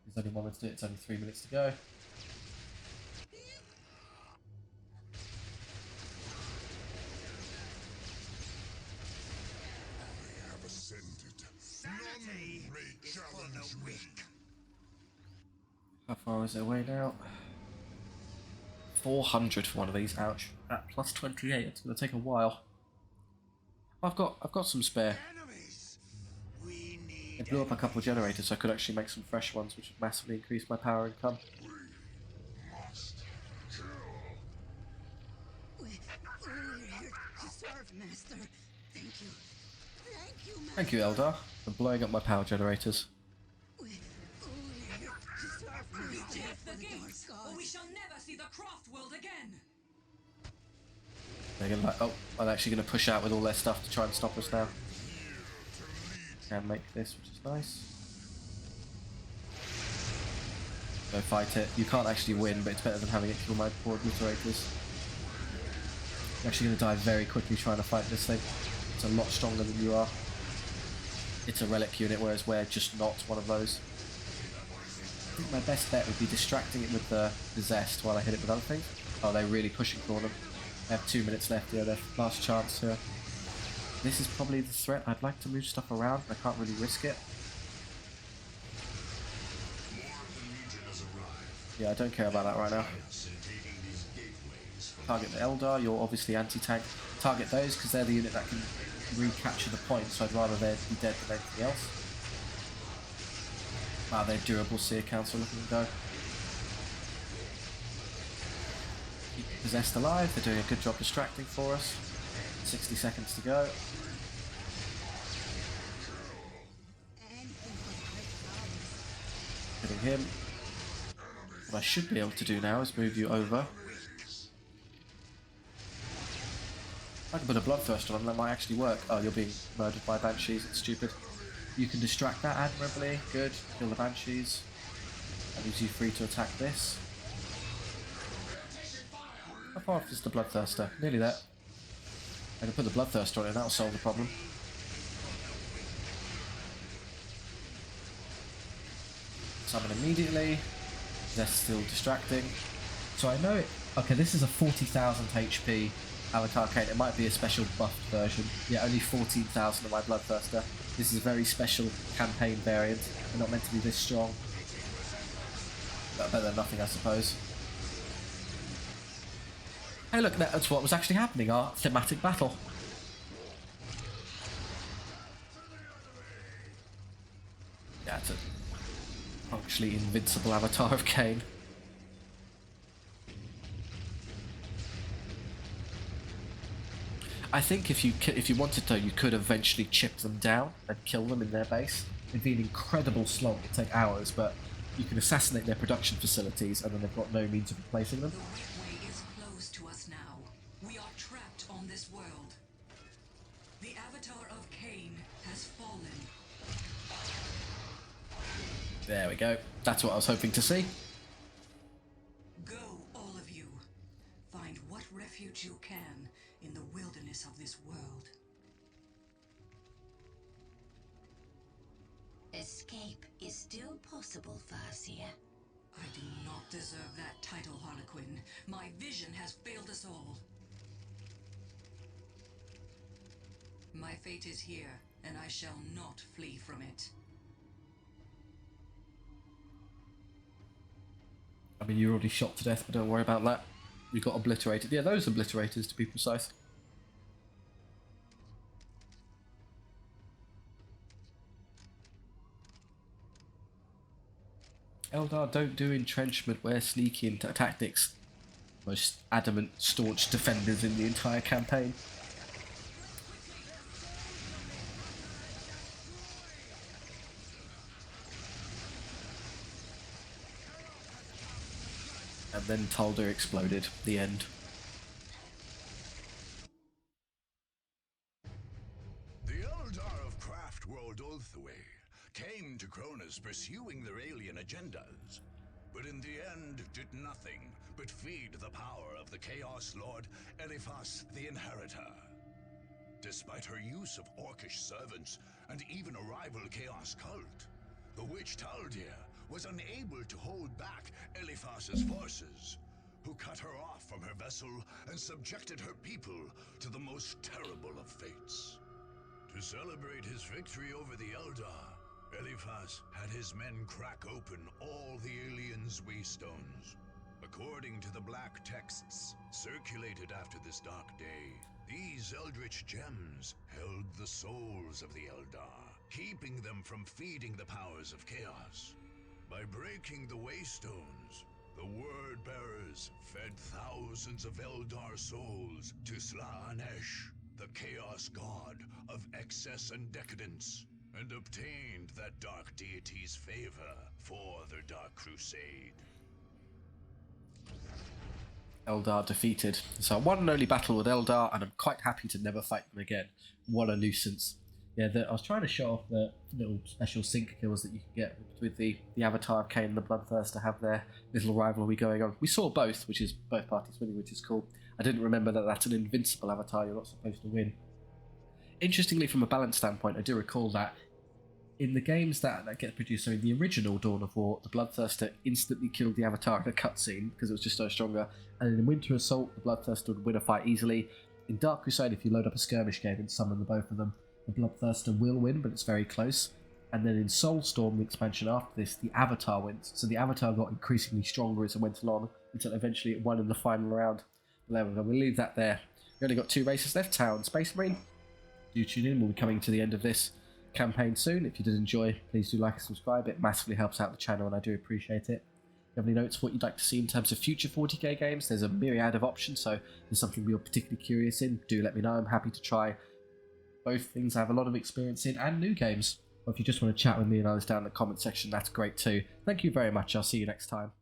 There's only 1 minute to do it. It's only 3 minutes to go. I have ascended. Sanity None may is for challenge the me. weak. How far is it away now? 400 for one of these. Ouch. At plus 28, it's going to take a while. I've got some spare. Enemies. We need I blew up a couple of generators, so I could actually make some fresh ones, which would massively increase my power income. Must kill. We're here to serve, Master. Thank you. Thank you, Master. Thank you, Eldar, for blowing up my power generators. We're here to serve, Master. Take For the the Dark gates, or we Gods. shall never see the craft world again. They're gonna like, oh, I'm actually going to push out with all their stuff to try and stop us now. Can make this, which is nice. Go fight it. You can't actually win, but it's better than having it kill my poor obliterators. You're actually going to die very quickly trying to fight this thing. It's a lot stronger than you are. It's a relic unit, whereas we're just not one of those. I think my best bet would be distracting it with the zest while I hit it with other things. Oh, they're really pushing for them. I have 2 minutes left here, their last chance here. This is probably the threat. I'd like to move stuff around, but I can't really risk it. More of the Legion has arrived. Yeah, I don't care about that right now. Us in taking these gateways from Target the Eldar, you're obviously anti-tank. Target those because they're the unit that can recapture the point, so I'd rather they be dead than anything else. Wow, they're durable Seer Council looking to go. Keep Possessed alive, they're doing a good job distracting for us. 60 seconds to go. Hitting him. What I should be able to do now is move you over. I can put a bloodthirster on, that might actually work. Oh, you're being murdered by banshees, it's stupid. You can distract that admirably, good. Kill the banshees. That leaves you free to attack this. How far off is the bloodthirster? Nearly there. I can put the bloodthirster on it, that'll solve the problem. Summon immediately. That's still distracting. So I know it. Okay, this is a 40,000 HP Avatar Kane. It might be a special buffed version. Yeah, only 14,000 of my bloodthirster. This is a very special campaign variant. They're not meant to be this strong. But better than nothing, I suppose. Hey look, that's what was actually happening, our thematic battle. Yeah, it's a functionally invincible avatar of Kane. I think if you wanted to, you could eventually chip them down and kill them in their base. It'd be an incredible slog, it'd take hours, but you can assassinate their production facilities and then they've got no means of replacing them. The way is closed to us now. We are trapped on this world. The avatar of Kane has fallen. There we go. That's what I was hoping to see. Go, all of you. Find what refuge you can in the wilderness of this world. Escape is still possible, Farseer. I do not deserve that title, Harlequin. My vision has failed us all. My fate is here, and I shall not flee from it. I mean, you're already shot to death, but don't worry about that. You got obliterated. Yeah, those obliterators, to be precise. Eldar don't do entrenchment, wear sneaky tactics. Most adamant, staunch defenders in the entire campaign. And then Taldir exploded. The end. The Eldar of Craft World Ulthway came to Kronus pursuing their alien agendas, but in the end did nothing but feed the power of the Chaos Lord Eliphas the Inheritor. Despite her use of orcish servants and even a rival Chaos cult, the witch Taldir was unable to hold back Eliphas's forces, who cut her off from her vessel and subjected her people to the most terrible of fates. To celebrate his victory over the Eldar, Eliphas had his men crack open all the aliens' waystones. According to the black texts circulated after this dark day, these eldritch gems held the souls of the Eldar, keeping them from feeding the powers of chaos. By breaking the waystones, the word-bearers fed thousands of Eldar souls to Slaanesh, the chaos god of excess and decadence, and obtained that dark deity's favor for their Dark Crusade. Eldar defeated. So one and only battle with Eldar, and I'm quite happy to never fight them again. What a nuisance. Yeah, I was trying to show off the little special sync kills that you can get with the Avatar of Kane and the Bloodthirster have their little rivalry going on. We saw both, which is both parties winning, which is cool. I didn't remember that that's an invincible avatar, you're not supposed to win. Interestingly, from a balance standpoint, I do recall that in the games that get produced, so in the original Dawn of War, the Bloodthirster instantly killed the Avatar in a cutscene because it was just so stronger, and in Winter Assault, the Bloodthirster would win a fight easily. In Dark Crusade, if you load up a skirmish game and summon the both of them, the Bloodthirster will win, but it's very close. And then in Soulstorm, the expansion after this, the Avatar wins. So the Avatar got increasingly stronger as it went along, until eventually it won in the final round. There we go, we'll leave that there. We've only got 2 races left, Tower and Space Marine. Do tune in, we'll be coming to the end of this campaign soon. If you did enjoy, please do like and subscribe. It massively helps out the channel and I do appreciate it. If you have any notes what you'd like to see in terms of future 40k games, there's a myriad of options, so if there's something you're particularly curious in, do let me know. I'm happy to try both things I have a lot of experience in, and new games. Or if you just want to chat with me and others down in the comment section, that's great too. Thank you very much, I'll see you next time.